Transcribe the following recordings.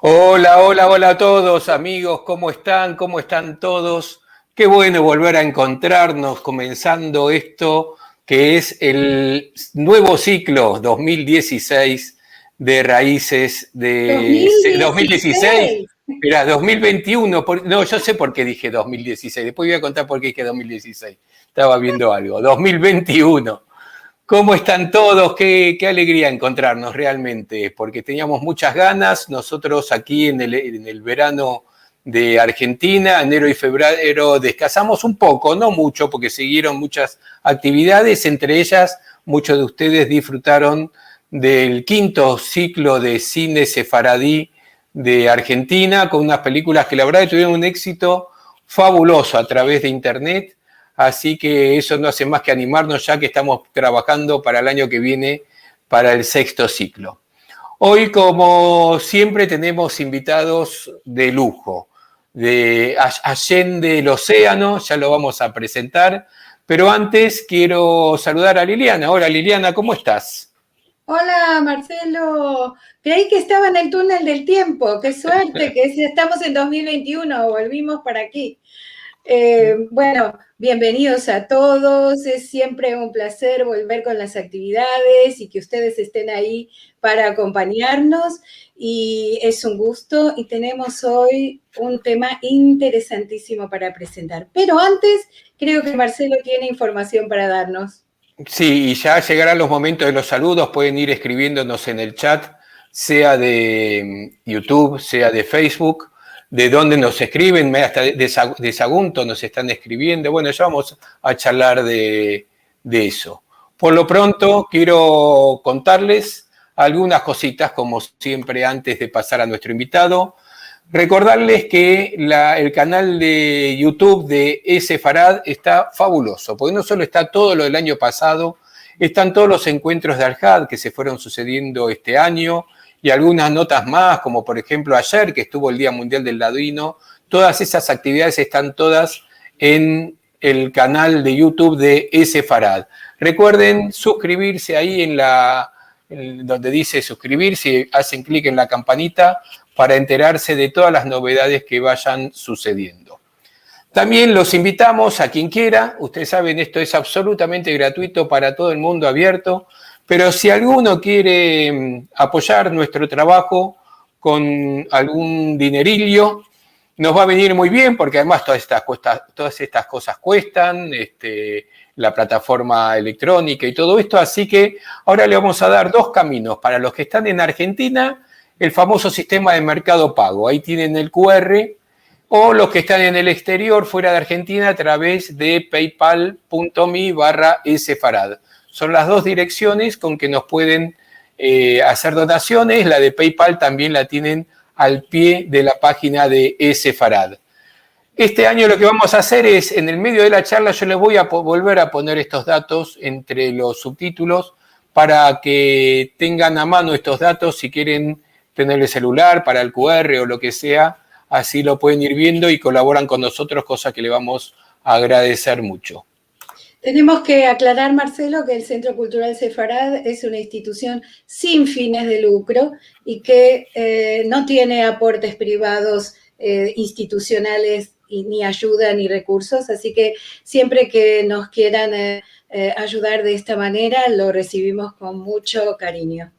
Hola, hola, hola a todos, amigos, ¿cómo están? ¿Cómo están todos? Qué bueno volver a encontrarnos comenzando esto que es el nuevo ciclo 2016 de Raíces de 2016. 2016. Mira, 2021, no, yo sé por qué dije 2016, después voy a contar por qué dije 2016. Estaba viendo algo. 2021. ¿Cómo están todos? Qué alegría encontrarnos realmente, porque teníamos muchas ganas. Nosotros aquí en el verano de Argentina, enero y febrero, descansamos un poco, no mucho, porque siguieron muchas actividades. Entre ellas, muchos de ustedes disfrutaron del quinto ciclo de cine sefaradí de Argentina, con unas películas que la verdad tuvieron un éxito fabuloso a través de internet. Así que eso no hace más que animarnos ya que estamos trabajando para el año que viene, para el sexto ciclo. Hoy, como siempre, tenemos invitados de lujo, de allende el océano, ya lo vamos a presentar, pero antes quiero saludar a Liliana. Hola Liliana, ¿cómo estás? Hola Marcelo, creí que estaba en el túnel del tiempo, qué suerte que estamos en 2021, volvimos para aquí. Bueno, bienvenidos a todos, es siempre un placer volver con las actividades y que ustedes estén ahí para acompañarnos y es un gusto y tenemos hoy un tema interesantísimo para presentar. Pero antes, creo que Marcelo tiene información para darnos. Sí, y ya llegarán los momentos de los saludos, pueden ir escribiéndonos en el chat, sea de YouTube, sea de Facebook, de dónde nos escriben, hasta de Sagunto nos están escribiendo. Bueno, ya vamos a charlar de eso. Por lo pronto, quiero contarles algunas cositas, como siempre, antes de pasar a nuestro invitado. Recordarles que el canal de YouTube de ese Farad está fabuloso, porque no solo está todo lo del año pasado, están todos los encuentros de Al-Had que se fueron sucediendo este año y algunas notas más, como por ejemplo ayer que estuvo el Día Mundial del Ladino. Todas esas actividades están todas en el canal de YouTube de ese Farad. Recuerden suscribirse ahí donde dice suscribirse, hacen clic en la campanita para enterarse de todas las novedades que vayan sucediendo. También los invitamos a quien quiera, ustedes saben, esto es absolutamente gratuito para todo el mundo, abierto, pero si alguno quiere apoyar nuestro trabajo con algún dinerillo, nos va a venir muy bien, porque además todas estas cosas cuestan, la plataforma electrónica y todo esto, así que ahora le vamos a dar dos caminos. Para los que están en Argentina, el famoso sistema de Mercado Pago, ahí tienen el QR, o los que están en el exterior, fuera de Argentina, a través de paypal.me/sfarad. Son las dos direcciones con que nos pueden hacer donaciones. La de PayPal también la tienen al pie de la página de sfarad. Este año lo que vamos a hacer es, en el medio de la charla, yo les voy a volver a poner estos datos entre los subtítulos para que tengan a mano estos datos si quieren tener el celular para el QR o lo que sea, así lo pueden ir viendo y colaboran con nosotros, cosa que le vamos a agradecer mucho. Tenemos que aclarar, Marcelo, que el Centro Cultural Sefarad es una institución sin fines de lucro y que no tiene aportes privados institucionales ni ayuda ni recursos, así que siempre que nos quieran ayudar de esta manera, lo recibimos con mucho cariño.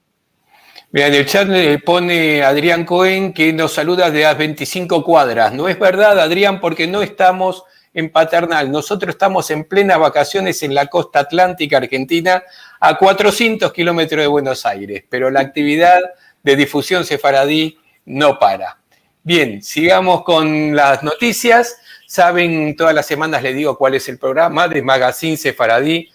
Mira, en el chat le pone Adrián Cohen que nos saluda de las 25 cuadras. No es verdad, Adrián, porque no estamos en Paternal. Nosotros estamos en plenas vacaciones en la costa atlántica argentina, a 400 kilómetros de Buenos Aires, pero la actividad de difusión sefaradí no para. Bien, sigamos con las noticias. Saben, todas las semanas les digo cuál es el programa de Magazine Sefaradí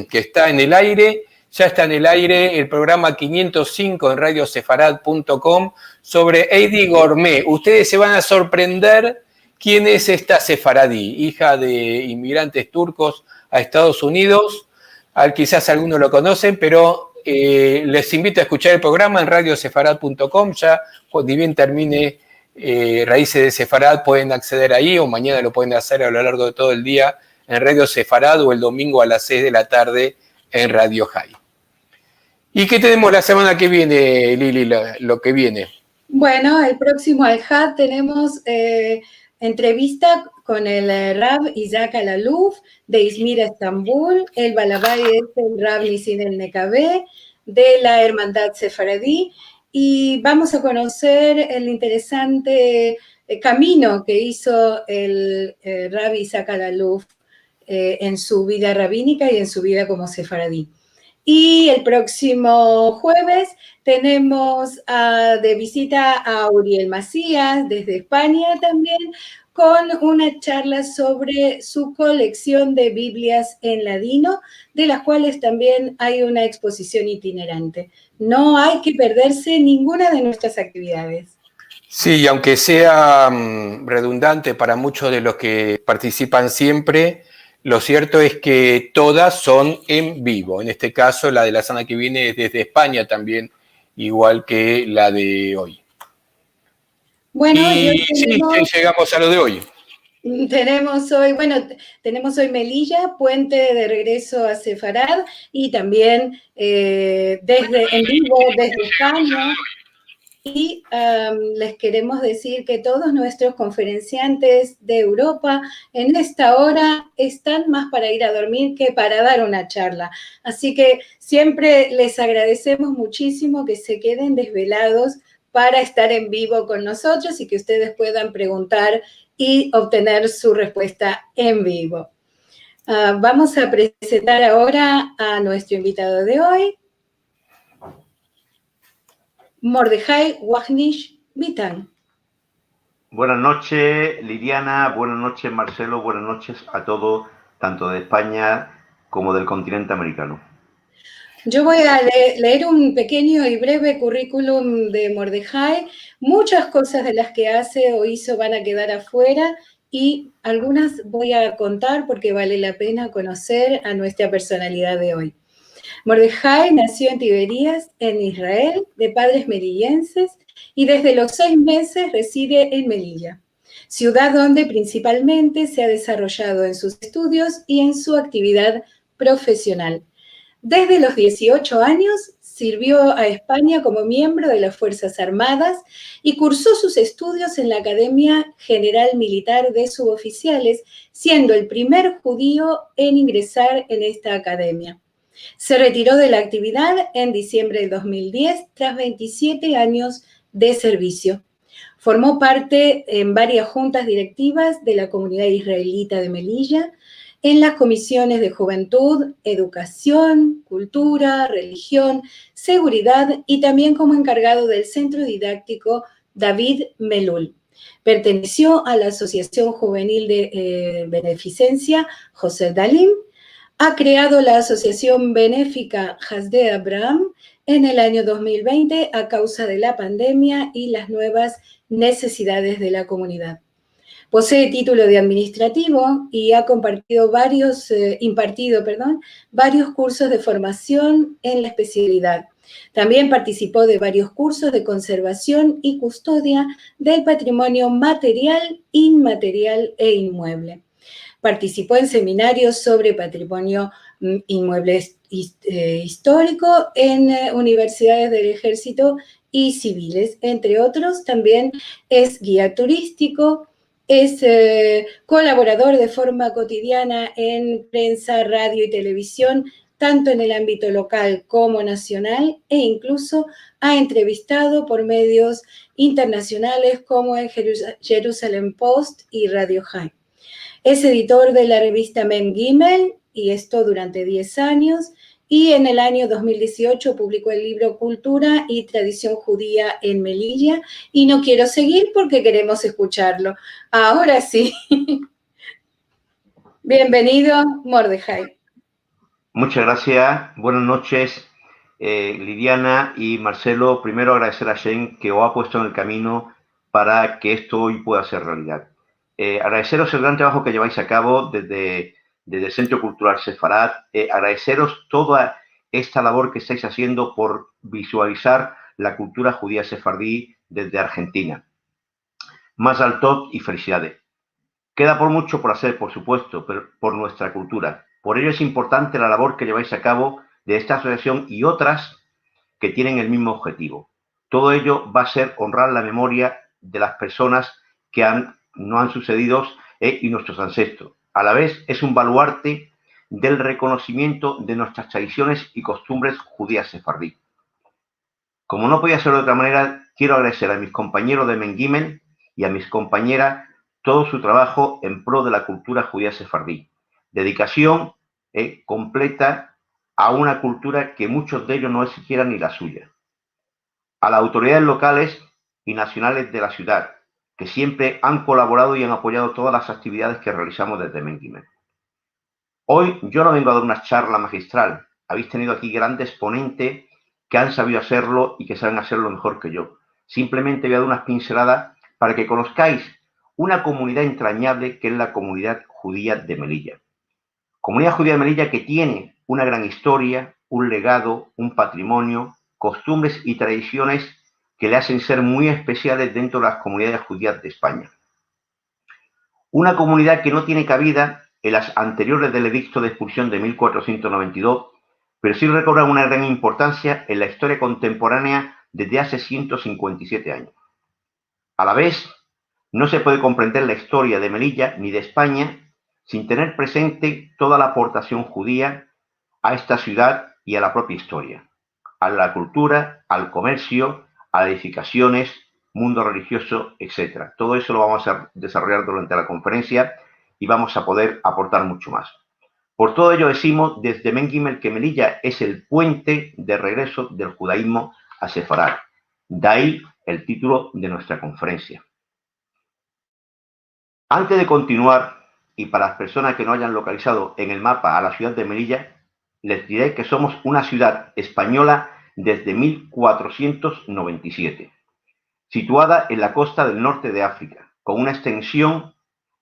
que está en el aire. Ya está en el aire el programa 505 en radiosefarad.com sobre Heidi Gourmet. Ustedes se van a sorprender quién es esta sefaradí, hija de inmigrantes turcos a Estados Unidos. Quizás algunos lo conocen, pero les invito a escuchar el programa en radiosefarad.com. Ya, ni bien termine Raíces de Sefarad, pueden acceder ahí o mañana lo pueden hacer a lo largo de todo el día en Radio Sefarad o el domingo a las 6 de la tarde en Radio High. ¿Y qué tenemos la semana que viene, Lili, lo que viene? Bueno, el próximo Al-Had tenemos entrevista con el Rab Isaac Alaluf de Izmir, Estambul. El Balabay es el Rab Nisin el Nekabé de la Hermandad Sefaradí. Y vamos a conocer el interesante camino que hizo el Rab Isaac Alaluf en su vida rabínica y en su vida como sefaradí. Y el próximo jueves tenemos de visita a Uriel Macías desde España también, con una charla sobre su colección de Biblias en ladino, de las cuales también hay una exposición itinerante. No hay que perderse ninguna de nuestras actividades. Sí, y aunque sea redundante para muchos de los que participan siempre, lo cierto es que todas son en vivo. En este caso, la de la semana que viene es desde España también, igual que la de hoy. Bueno, y hoy sí, llegamos a lo de hoy. tenemos hoy Melilla, puente de regreso a Sefarad, y también en vivo desde España. Y les queremos decir que todos nuestros conferenciantes de Europa en esta hora están más para ir a dormir que para dar una charla. Así que siempre les agradecemos muchísimo que se queden desvelados para estar en vivo con nosotros y que ustedes puedan preguntar y obtener su respuesta en vivo. Vamos a presentar ahora a nuestro invitado de hoy, Mordejai Wajnish Vitan. Buenas noches, Liliana, buenas noches, Marcelo, buenas noches a todos, tanto de España como del continente americano. Yo voy a leer un pequeño y breve currículum de Mordejai. Muchas cosas de las que hace o hizo van a quedar afuera y algunas voy a contar porque vale la pena conocer a nuestra personalidad de hoy. Mordejai nació en Tiberías, en Israel, de padres melillenses, y desde los 6 meses reside en Melilla, ciudad donde principalmente se ha desarrollado en sus estudios y en su actividad profesional. Desde los 18 años sirvió a España como miembro de las Fuerzas Armadas y cursó sus estudios en la Academia General Militar de Suboficiales, siendo el primer judío en ingresar en esta academia. Se retiró de la actividad en diciembre de 2010 tras 27 años de servicio. Formó parte en varias juntas directivas de la comunidad israelita de Melilla, en las comisiones de juventud, educación, cultura, religión, seguridad y también como encargado del centro didáctico David Melul. Perteneció a la Asociación Juvenil de Beneficencia José Dalim. Ha creado la Asociación Benéfica Hasdé Abraham en el año 2020 a causa de la pandemia y las nuevas necesidades de la comunidad. Posee título de administrativo y ha impartido varios cursos de formación en la especialidad. También participó de varios cursos de conservación y custodia del patrimonio material, inmaterial e inmueble. Participó en seminarios sobre patrimonio inmueble histórico en universidades del Ejército y civiles, entre otros. También es guía turístico, es colaborador de forma cotidiana en prensa, radio y televisión, tanto en el ámbito local como nacional, e incluso ha entrevistado por medios internacionales como en Jerusalem Post y Radio High. Es editor de la revista Mem Gimel, y esto durante 10 años, y en el año 2018 publicó el libro Cultura y Tradición Judía en Melilla, y no quiero seguir porque queremos escucharlo. Ahora sí. Bienvenido, Mordejai. Muchas gracias, buenas noches, Liliana y Marcelo. Primero agradecer a Shen que os ha puesto en el camino para que esto hoy pueda ser realidad. Agradeceros el gran trabajo que lleváis a cabo desde el Centro Cultural Sefarad, agradeceros toda esta labor que estáis haciendo por visualizar la cultura judía sefardí desde Argentina. Mazal tov y felicidades. Queda por mucho por hacer, por supuesto, pero por nuestra cultura. Por ello es importante la labor que lleváis a cabo de esta asociación y otras que tienen el mismo objetivo. todo ello va a ser honrar la memoria de las personas que no han sucedido y nuestros ancestros. A la vez es un baluarte del reconocimiento de nuestras tradiciones y costumbres judías sefardí. Como no podía ser de otra manera, quiero agradecer a mis compañeros de Mengímel y a mis compañeras todo su trabajo en pro de la cultura judía sefardí. Dedicación completa a una cultura que muchos de ellos no es siquiera ni la suya. A las autoridades locales y nacionales de la ciudad, que siempre han colaborado y han apoyado todas las actividades que realizamos desde Mengímel. Hoy yo no vengo a dar una charla magistral. Habéis tenido aquí grandes ponentes que han sabido hacerlo y que saben hacerlo mejor que yo. Simplemente voy a dar unas pinceladas para que conozcáis una comunidad entrañable que es la comunidad judía de Melilla. Comunidad judía de Melilla que tiene una gran historia, un legado, un patrimonio, costumbres y tradiciones que le hacen ser muy especiales dentro de las comunidades judías de España. Una comunidad que no tiene cabida en las anteriores del edicto de expulsión de 1492, pero sí recobra una gran importancia en la historia contemporánea desde hace 157 años. A la vez, no se puede comprender la historia de Melilla ni de España sin tener presente toda la aportación judía a esta ciudad y a la propia historia, a la cultura, al comercio, a las edificaciones, mundo religioso, etc. Todo eso lo vamos a desarrollar durante la conferencia y vamos a poder aportar mucho más. Por todo ello decimos desde Mengímel que Melilla es el puente de regreso del judaísmo a Sefarad. De ahí el título de nuestra conferencia. Antes de continuar, y para las personas que no hayan localizado en el mapa a la ciudad de Melilla, les diré que somos una ciudad española desde 1497, situada en la costa del norte de África, con una extensión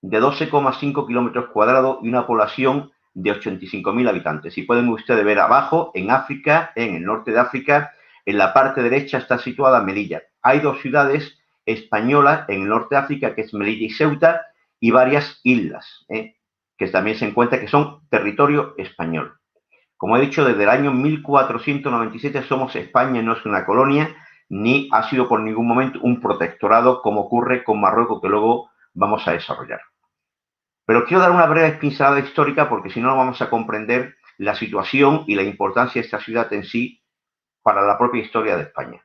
de 12,5 kilómetros cuadrados y una población de 85.000 habitantes. Y pueden ustedes ver abajo, en África, en el norte de África, en la parte derecha está situada Melilla. Hay dos ciudades españolas en el norte de África, que es Melilla y Ceuta, y varias islas, que también se encuentran que son territorio español. Como he dicho, desde el año 1497 somos España, no es una colonia, ni ha sido por ningún momento un protectorado como ocurre con Marruecos, que luego vamos a desarrollar. Pero quiero dar una breve pincelada histórica porque si no, no vamos a comprender la situación y la importancia de esta ciudad en sí para la propia historia de España.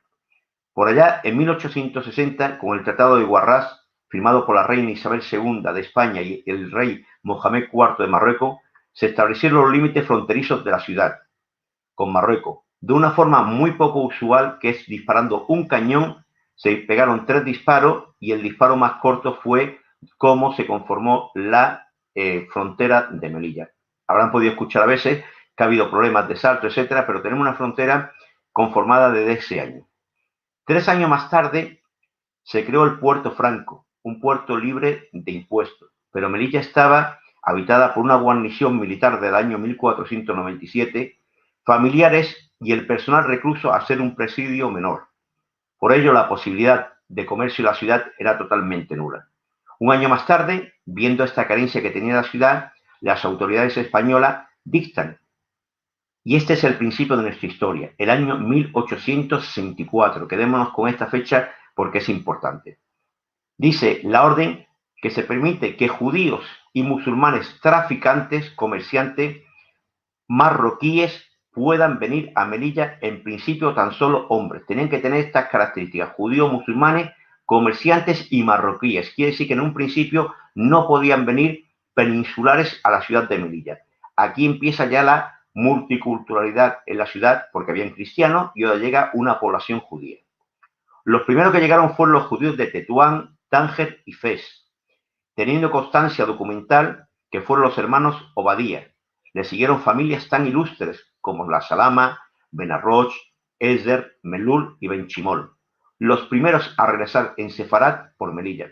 Por allá, en 1860, con el Tratado de Guarrás, firmado por la reina Isabel II de España y el rey Mohamed IV de Marruecos, se establecieron los límites fronterizos de la ciudad con Marruecos, de una forma muy poco usual, que es disparando un cañón, se pegaron 3 disparos y el disparo más corto fue cómo se conformó la frontera de Melilla. Habrán podido escuchar a veces que ha habido problemas de salto, etcétera, pero tenemos una frontera conformada desde ese año. 3 años más tarde se creó el Puerto Franco, un puerto libre de impuestos, pero Melilla estaba habitada por una guarnición militar del año 1497, familiares y el personal recluso a ser un presidio menor. Por ello, la posibilidad de comercio en la ciudad era totalmente nula. Un año más tarde, viendo esta carencia que tenía la ciudad, las autoridades españolas dictan, y este es el principio de nuestra historia, el año 1864. Quedémonos con esta fecha porque es importante. Dice la orden que se permite que judíos y musulmanes traficantes, comerciantes, marroquíes puedan venir a Melilla, en principio tan solo hombres. Tenían que tener estas características: judíos, musulmanes, comerciantes y marroquíes. Quiere decir que en un principio no podían venir peninsulares a la ciudad de Melilla. Aquí empieza ya la multiculturalidad en la ciudad, porque habían cristianos y ahora llega una población judía. Los primeros que llegaron fueron los judíos de Tetuán, Tánger y Fez, teniendo constancia documental que fueron los hermanos Obadía. Le siguieron familias tan ilustres como la Salama, Benarroch, Esder, Melul y Benchimol, los primeros a regresar en Sefarad por Melilla.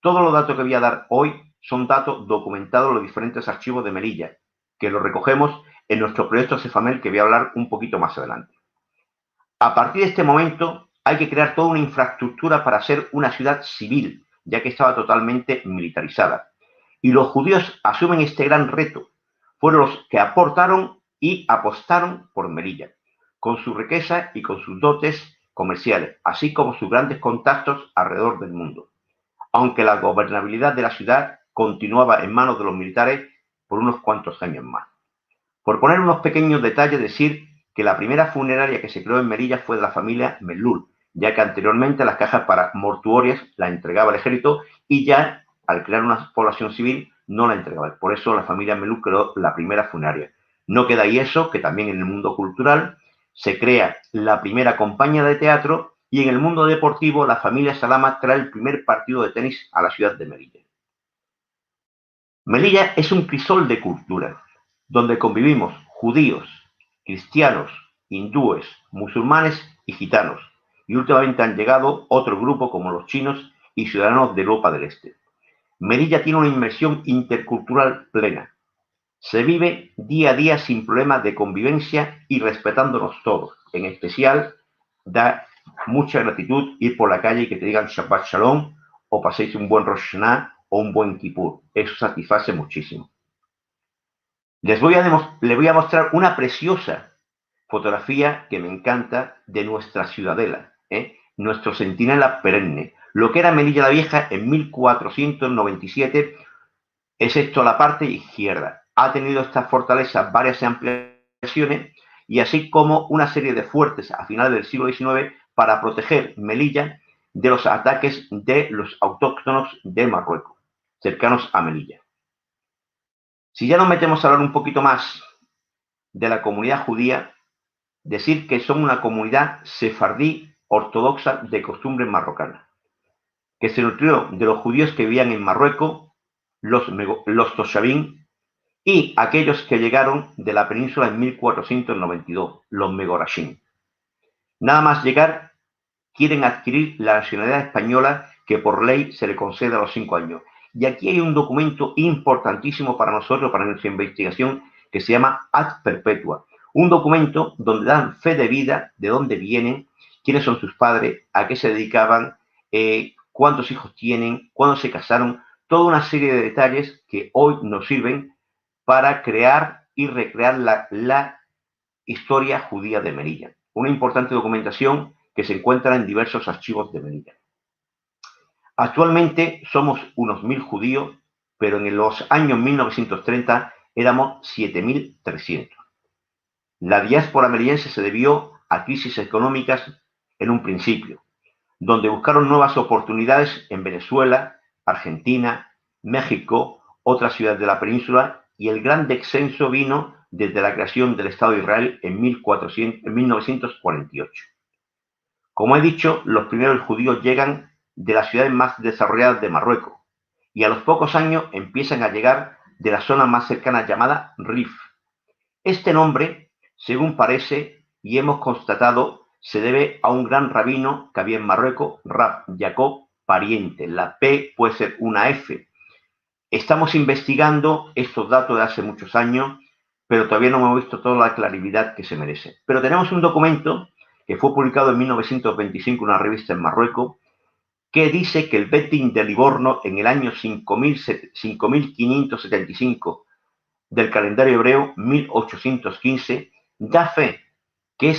Todos los datos que voy a dar hoy son datos documentados en los diferentes archivos de Melilla, que los recogemos en nuestro proyecto Cefamel, que voy a hablar un poquito más adelante. A partir de este momento hay que crear toda una infraestructura para ser una ciudad civil, ya que estaba totalmente militarizada. Y los judíos asumen este gran reto. Fueron los que aportaron y apostaron por Melilla, con su riqueza y con sus dotes, comerciales, así como sus grandes contactos alrededor del mundo, aunque la gobernabilidad de la ciudad continuaba en manos de los militares por unos cuantos años más. Por poner unos pequeños detalles, decir que la primera funeraria que se creó en Melilla fue de la familia Mellul, ya que anteriormente las cajas para mortuorias las entregaba el ejército y ya al crear una población civil no la entregaba. Por eso la familia Mellul creó la primera funeraria. No queda ahí eso, que también en el mundo cultural se crea la primera compañía de teatro y en el mundo deportivo la familia Salama trae el primer partido de tenis a la ciudad de Melilla. Melilla es un crisol de cultura, donde convivimos judíos, cristianos, hindúes, musulmanes y gitanos, y últimamente han llegado otro grupo como los chinos y ciudadanos de Europa del Este. Melilla tiene una inmersión intercultural plena. Se vive día a día sin problemas de convivencia y respetándonos todos. En especial, da mucha gratitud ir por la calle y que te digan Shabbat Shalom o paséis un buen Rosh Hashanah o un buen Kippur. Eso satisface muchísimo. Les voy a mostrar una preciosa fotografía que me encanta de nuestra ciudadela, nuestro centinela perenne. Lo que era Melilla la Vieja en 1497, excepto la parte izquierda. Ha tenido esta fortaleza varias ampliaciones y así como una serie de fuertes a finales del siglo XIX para proteger Melilla de los ataques de los autóctonos de Marruecos, cercanos a Melilla. Si ya nos metemos a hablar un poquito más de la comunidad judía, decir que son una comunidad sefardí ortodoxa de costumbres marrocanas, que se nutrió de los judíos que vivían en Marruecos, los toshabín, y aquellos que llegaron de la península en 1492, los megorashín. Nada más llegar, quieren adquirir la nacionalidad española que por ley se le concede a los 5 años. Y aquí hay un documento importantísimo para nosotros, para nuestra investigación, que se llama Ad Perpetua. Un documento donde dan fe de vida, de dónde vienen, quiénes son sus padres, a qué se dedicaban, cuántos hijos tienen, cuándo se casaron, toda una serie de detalles que hoy nos sirven para crear y recrear la historia judía de Melilla. Una importante documentación que se encuentra en diversos archivos de Melilla. Actualmente somos unos 1000 judíos, pero en los años 1930 éramos 7300. La diáspora melillense se debió a crisis económicas en un principio, donde buscaron nuevas oportunidades en Venezuela, Argentina, México, otras ciudades de la península, y el gran descenso vino desde la creación del Estado de Israel en 1948. Como he dicho, los primeros judíos llegan de las ciudades más desarrolladas de Marruecos y a los pocos años empiezan a llegar de la zona más cercana llamada Rif. Este nombre, según parece y hemos constatado, se debe a un gran rabino que había en Marruecos, Rab Jacob Pariente. La P puede ser una F. Estamos investigando estos datos de hace muchos años, pero todavía no hemos visto toda la claridad que se merece. Pero tenemos un documento que fue publicado en 1925 en una revista en Marruecos, que dice que el Betin de Livorno en el año 5575 del calendario hebreo 1815 da fe que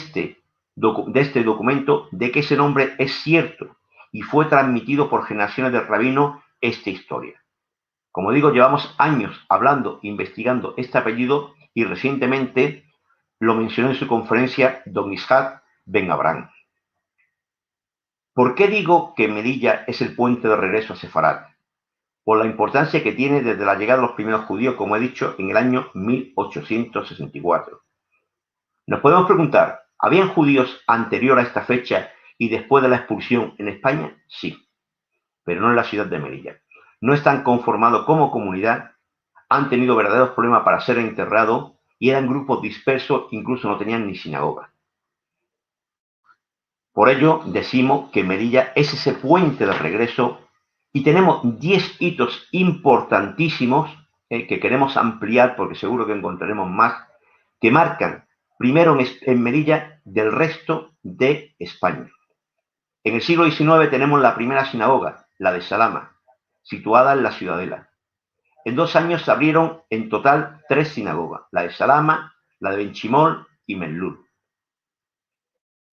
de este documento de que ese nombre es cierto y fue transmitido por generaciones de rabinos esta historia. Como digo, llevamos años hablando, investigando este apellido y recientemente lo mencionó en su conferencia don Ishaq Ben Abraham. ¿Por qué digo que Melilla es el puente de regreso a Sefarad? Por la importancia que tiene desde la llegada de los primeros judíos, como he dicho, en el año 1864. Nos podemos preguntar, ¿habían judíos anterior a esta fecha y después de la expulsión en España? Sí, pero no en la ciudad de Melilla. No están conformados como comunidad, han tenido verdaderos problemas para ser enterrados y eran grupos dispersos, incluso no tenían ni sinagoga. Por ello, decimos que Melilla es ese puente de regreso y tenemos 10 hitos importantísimos que queremos ampliar porque seguro que encontraremos más, que marcan primero en Melilla del resto de España. En el siglo XIX tenemos la primera sinagoga, la de Salama, situada en la Ciudadela. En 2 años se abrieron en total 3 sinagogas, la de Salama, la de Benchimol y Mellul.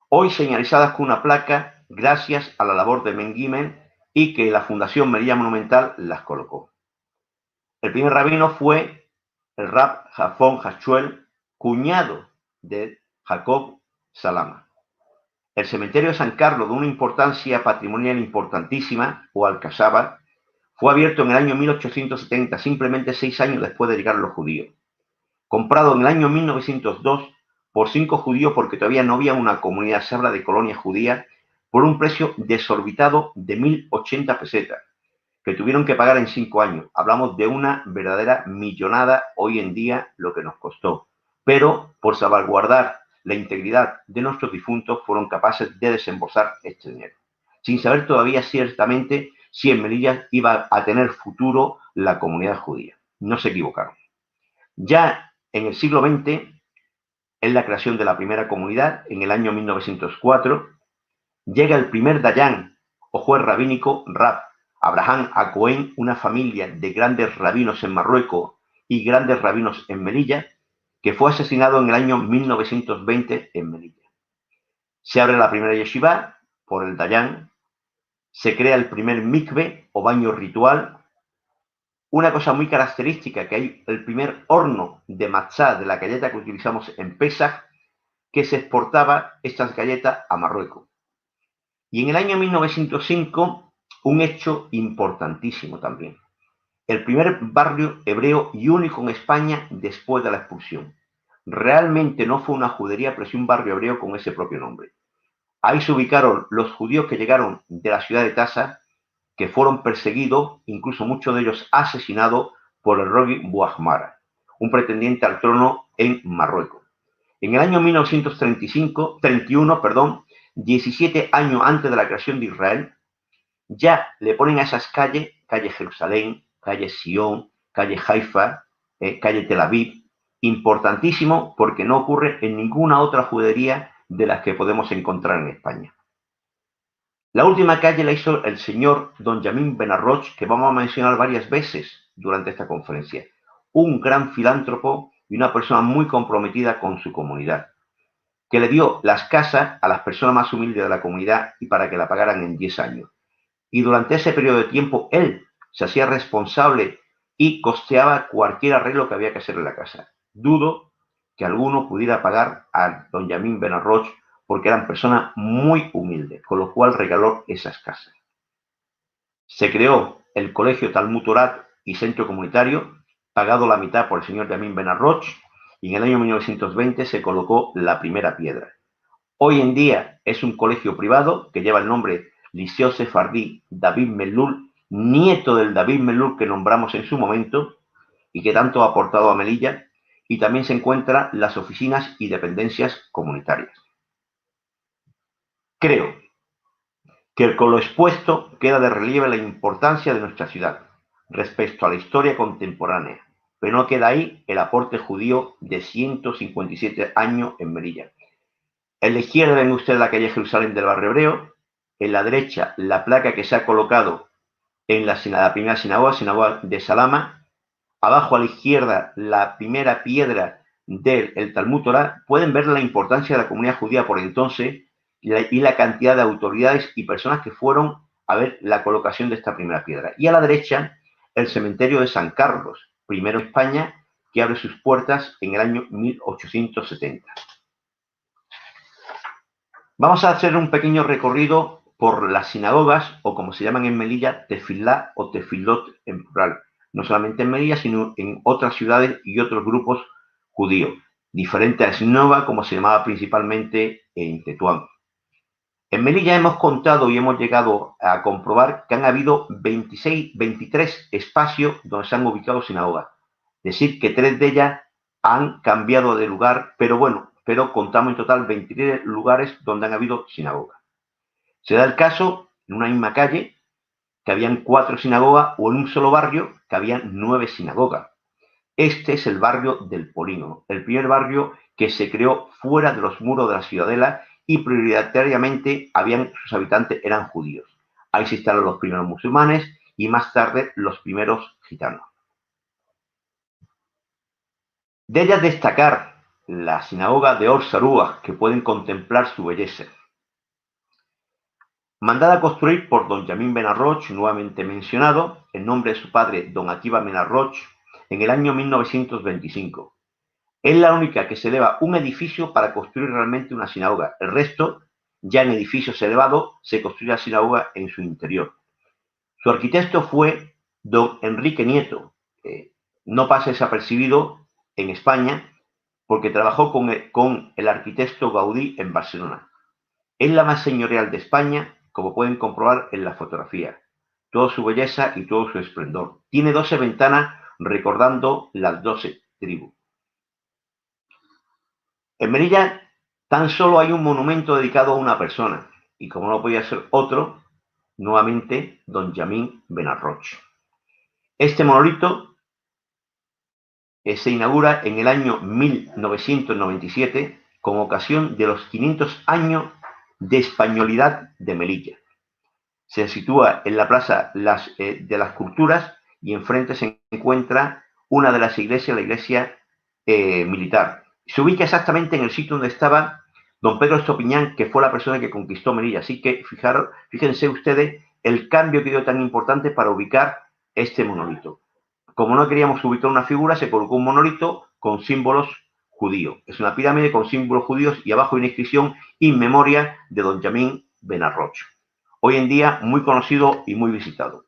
hoy señalizadas con una placa gracias a la labor de Mengimen y que la Fundación Melilla Monumental las colocó. El primer rabino fue el Rab Jafón Hachuel, cuñado de Jacob Salama. El cementerio de San Carlos, de una importancia patrimonial importantísima, o Alcazaba, fue abierto en el año 1870, simplemente 6 años después de llegar los judíos. Comprado en el año 1902 por 5 judíos, porque todavía no había una comunidad, se habla de colonia judía, por un precio desorbitado de 1.080 pesetas, que tuvieron que pagar en 5 años. Hablamos de una verdadera millonada hoy en día lo que nos costó. Pero por salvaguardar la integridad de nuestros difuntos fueron capaces de desembolsar este dinero, sin saber todavía ciertamente si en Melilla iba a tener futuro la comunidad judía. No se equivocaron. Ya en el siglo XX, en la creación de la primera comunidad, en el año 1904, llega el primer dayán o juez rabínico, Rab Abraham Acohen, una familia de grandes rabinos en Marruecos y grandes rabinos en Melilla, que fue asesinado en el año 1920 en Melilla. Se abre la primera yeshiva por el dayán, se crea el primer mikve o baño ritual. Una cosa muy característica, que hay el primer horno de matzá, de la galleta que utilizamos en Pesach, que se exportaba estas galletas a Marruecos. Y en el año 1905, un hecho importantísimo también. El primer barrio hebreo y único en España después de la expulsión. Realmente no fue una judería, pero sí un barrio hebreo con ese propio nombre. Ahí se ubicaron los judíos que llegaron de la ciudad de Tasa, que fueron perseguidos, incluso muchos de ellos asesinados por el Rogi Bouahmara, un pretendiente al trono en Marruecos. En el año 1931, 17 años antes de la creación de Israel, ya le ponen a esas calles, calle Jerusalén, calle Sion, calle Haifa, calle Tel Aviv, importantísimo porque no ocurre en ninguna otra judería de las que podemos encontrar en España. La última calle la hizo el señor don Yamin Benarroch, que vamos a mencionar varias veces durante esta conferencia. Un gran filántropo y una persona muy comprometida con su comunidad, que le dio las casas a las personas más humildes de la comunidad y para que la pagaran en 10 años. Y durante ese periodo de tiempo él se hacía responsable y costeaba cualquier arreglo que había que hacer en la casa. Dudo que alguno pudiera pagar a don Yamin Benarroch porque eran personas muy humildes, con lo cual regaló esas casas. Se creó el Colegio Talmud Torah y Centro Comunitario, pagado la mitad por el señor Yamin Benarroch, y en el año 1920 se colocó la primera piedra. Hoy en día es un colegio privado que lleva el nombre Liceo Sefardí David Mellul, nieto del David Mellul que nombramos en su momento y que tanto ha aportado a Melilla, y también se encuentran las oficinas y dependencias comunitarias. Creo que con lo expuesto queda de relieve la importancia de nuestra ciudad respecto a la historia contemporánea, pero no queda ahí el aporte judío de 157 años en Melilla. En la izquierda ven ustedes la calle Jerusalén del barrio hebreo, en la derecha la placa que se ha colocado en la primera sinagoga de Salama, abajo a la izquierda la primera piedra del Talmud Torah. Pueden ver la importancia de la comunidad judía por entonces y la cantidad de autoridades y personas que fueron a ver la colocación de esta primera piedra. Y a la derecha, el cementerio de San Carlos, primero España, que abre sus puertas en el año 1870. Vamos a hacer un pequeño recorrido por las sinagogas, o como se llaman en Melilla, tefilá o tefilot en plural. No solamente en Melilla, sino en otras ciudades y otros grupos judíos. Diferente a Sinagoga, como se llamaba principalmente en Tetuán. En Melilla hemos contado y hemos llegado a comprobar que han habido 23 espacios donde se han ubicado sinagogas. Es decir, que 3 de ellas han cambiado de lugar, pero contamos en total 23 lugares donde han habido sinagogas. Se da el caso, en una misma calle, que habían 4 sinagogas, o en un solo barrio, que habían 9 sinagogas. Este es el barrio del Polígono, el primer barrio que se creó fuera de los muros de la ciudadela y prioritariamente sus habitantes eran judíos. Ahí se instalaron los primeros musulmanes y más tarde los primeros gitanos. De ellas destacar la sinagoga de Or Zarúa, que pueden contemplar su belleza. Mandada a construir por don Yamín Ben Arroch, nuevamente mencionado, en nombre de su padre, don Akiva Ben Arroch, en el año 1925. Es la única que se eleva un edificio para construir realmente una sinagoga. El resto, ya en edificios elevados, se construye la sinagoga en su interior. Su arquitecto fue don Enrique Nieto. No pasa desapercibido en España porque trabajó con el arquitecto Gaudí en Barcelona. Es la más señorial de España, como pueden comprobar en la fotografía. Toda su belleza y todo su esplendor. Tiene 12 ventanas recordando las 12 tribus. En Melilla tan solo hay un monumento dedicado a una persona, y como no podía ser otro, nuevamente don Yamín Ben Arroch. Este monolito se inaugura en el año 1997 con ocasión de los 500 años de españolidad de Melilla. Se sitúa en la Plaza de las Culturas y enfrente se encuentra una de las iglesias, la iglesia militar. Se ubica exactamente en el sitio donde estaba don Pedro Estopiñán, que fue la persona que conquistó Melilla. Así que fíjense ustedes el cambio que dio tan importante para ubicar este monolito. Como no queríamos ubicar una figura, se colocó un monolito con símbolos judíos. Es una pirámide con símbolos judíos y abajo hay una inscripción in memoria de don Yamín Ben Arroch. Hoy en día muy conocido y muy visitado.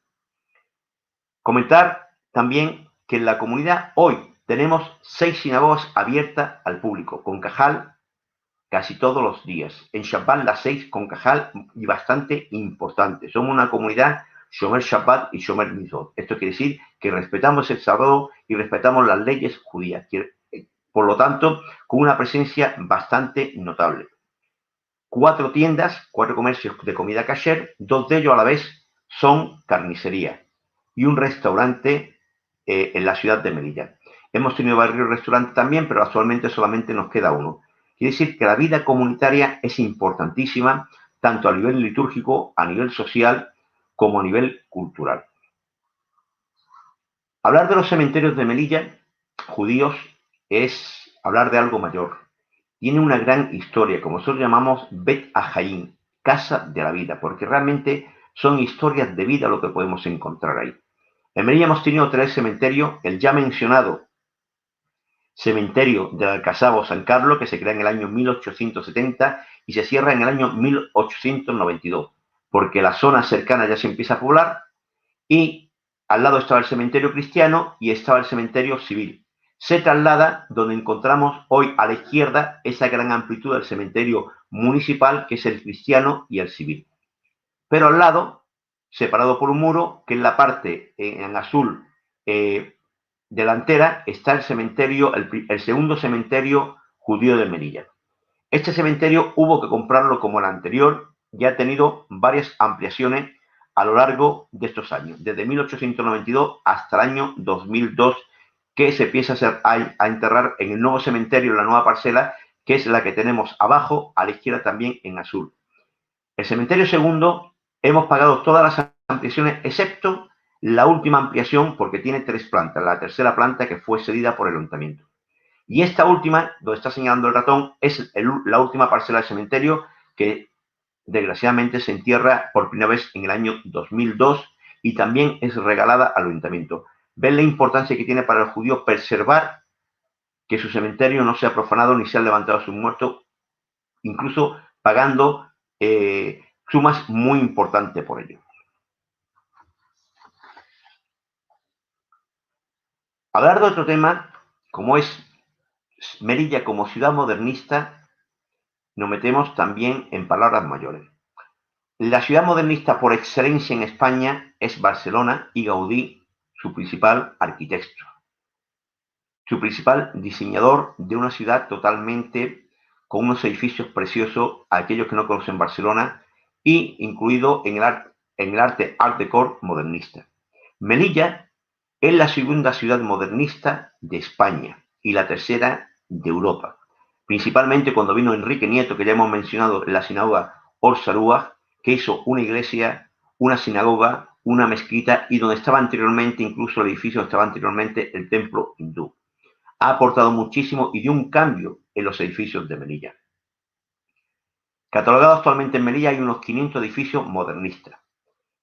Comentar también que en la comunidad hoy tenemos 6 sinagogas abiertas al público, con cajal casi todos los días. En Shabbat las 6 con cajal y bastante importante. Somos una comunidad Shomer Shabbat y Shomer Mitzvot. Esto quiere decir que respetamos el sábado y respetamos las leyes judías. Por lo tanto, con una presencia bastante notable. 4 tiendas, 4 comercios de comida kasher, 2 de ellos a la vez son carnicería y un restaurante en la ciudad de Melilla. Hemos tenido varios restaurantes también, pero actualmente solamente nos queda uno. Quiere decir que la vida comunitaria es importantísima, tanto a nivel litúrgico, a nivel social, como a nivel cultural. Hablar de los cementerios de Melilla, judíos, es hablar de algo mayor. Tiene una gran historia, como nosotros llamamos Bet Ahaim, casa de la vida, porque realmente son historias de vida lo que podemos encontrar ahí. En Melilla hemos tenido 3 cementerios, el ya mencionado cementerio del Alcazaba San Carlos, que se crea en el año 1870 y se cierra en el año 1892, porque la zona cercana ya se empieza a poblar y al lado estaba el cementerio cristiano y estaba el cementerio civil. Se traslada donde encontramos hoy a la izquierda esa gran amplitud del cementerio municipal, que es el cristiano y el civil. Pero al lado, separado por un muro, que en la parte en azul delantera, está el cementerio, el segundo cementerio judío de Melilla. Este cementerio hubo que comprarlo como el anterior, ya ha tenido varias ampliaciones a lo largo de estos años, desde 1892 hasta el año 2002, que se empieza a enterrar en el nuevo cementerio, en la nueva parcela, que es la que tenemos abajo, a la izquierda también en azul. El cementerio segundo, hemos pagado todas las ampliaciones, excepto la última ampliación, porque tiene 3 plantas, la tercera planta que fue cedida por el ayuntamiento. Y esta última, donde está señalando el ratón, es la última parcela del cementerio que desgraciadamente se entierra por primera vez en el año 2002 y también es regalada al ayuntamiento. Ven la importancia que tiene para el judío preservar que su cementerio no sea profanado ni sea levantado a sus muertos, incluso pagando sumas muy importantes por ello. Hablar de otro tema, como es Melilla como ciudad modernista, nos metemos también en palabras mayores. La ciudad modernista por excelencia en España es Barcelona y Gaudí, su principal arquitecto, su principal diseñador de una ciudad totalmente con unos edificios preciosos a aquellos que no conocen Barcelona y incluido en el arte Art Deco modernista. Melilla es la segunda ciudad modernista de España y la tercera de Europa. Principalmente cuando vino Enrique Nieto, que ya hemos mencionado en la sinagoga Or Zarúa, que hizo una iglesia, una sinagoga, una mezquita y donde estaba anteriormente, incluso el edificio donde estaba anteriormente el templo hindú. ha aportado muchísimo y dio un cambio en los edificios de Melilla. Catalogados actualmente en Melilla hay unos 500 edificios modernistas.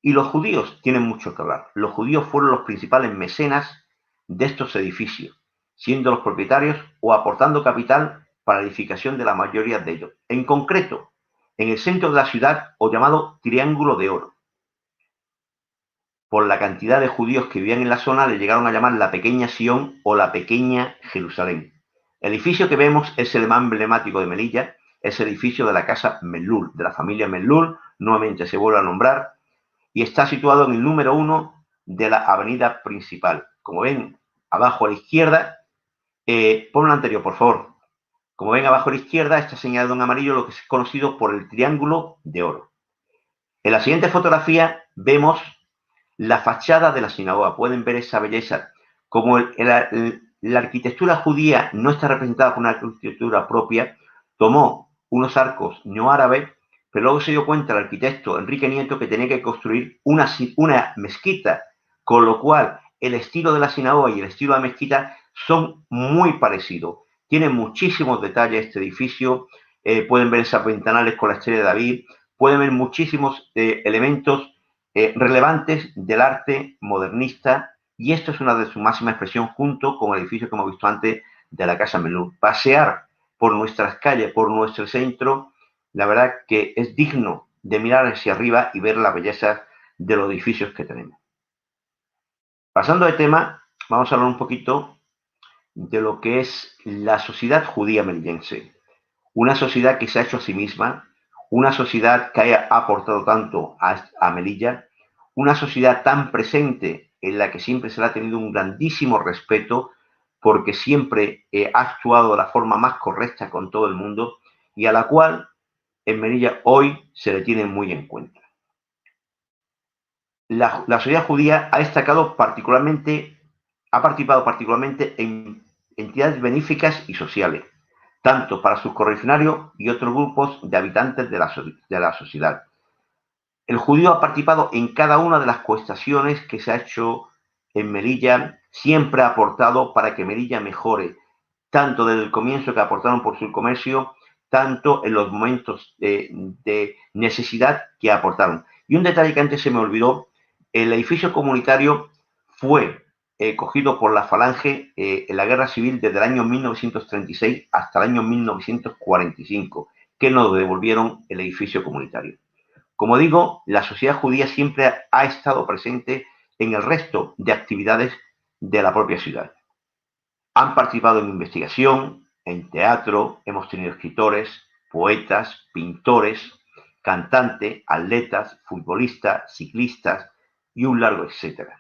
Y los judíos tienen mucho que hablar. Los judíos fueron los principales mecenas de estos edificios, siendo los propietarios o aportando capital para la edificación de la mayoría de ellos. En concreto, en el centro de la ciudad, o llamado Triángulo de Oro. Por la cantidad de judíos que vivían en la zona, le llegaron a llamar la Pequeña Sion o la Pequeña Jerusalén. El edificio que vemos es el más emblemático de Melilla, es el edificio de la casa Mellul, de la familia Mellul, nuevamente se vuelve a nombrar, y está situado en el número 1 de la avenida principal. Como ven, abajo a la izquierda, pon lo anterior, por favor. Como ven, abajo a la izquierda está señalado en amarillo lo que es conocido por el Triángulo de Oro. En la siguiente fotografía vemos la fachada de la sinagoga. Pueden ver esa belleza. Como la arquitectura judía no está representada por una arquitectura propia, tomó unos arcos neoárabes, pero luego se dio cuenta el arquitecto Enrique Nieto que tenía que construir una mezquita, con lo cual el estilo de la sinagoga y el estilo de la mezquita son muy parecidos. Tiene muchísimos detalles este edificio, pueden ver esas ventanales con la estrella de David, pueden ver muchísimos elementos relevantes del arte modernista, y esto es una de su máxima expresión junto con el edificio que hemos visto antes de la Casa Mellul. Pasear por nuestras calles, por nuestro centro, la verdad que es digno de mirar hacia arriba y ver la belleza de los edificios que tenemos. Pasando de tema, vamos a hablar un poquito de lo que es la sociedad judía melillense. Una sociedad que se ha hecho a sí misma, una sociedad que ha aportado tanto a Melilla, una sociedad tan presente en la que siempre se le ha tenido un grandísimo respeto porque siempre ha actuado de la forma más correcta con todo el mundo y a la cual en Melilla hoy se le tiene muy en cuenta. La sociedad judía ha participado particularmente en entidades benéficas y sociales, tanto para sus correligionarios y otros grupos de habitantes de la sociedad. El judío ha participado en cada una de las cuestaciones que se ha hecho en Melilla, siempre ha aportado para que Melilla mejore, tanto desde el comienzo que aportaron por su comercio, tanto en los momentos de necesidad que aportaron. Y un detalle que antes se me olvidó, el edificio comunitario fue cogido por la Falange en la Guerra Civil desde el año 1936 hasta el año 1945, que nos devolvieron el edificio comunitario. Como digo, la sociedad judía siempre ha estado presente en el resto de actividades de la propia ciudad. Han participado en investigación, en teatro, hemos tenido escritores, poetas, pintores, cantantes, atletas, futbolistas, ciclistas y un largo etcétera.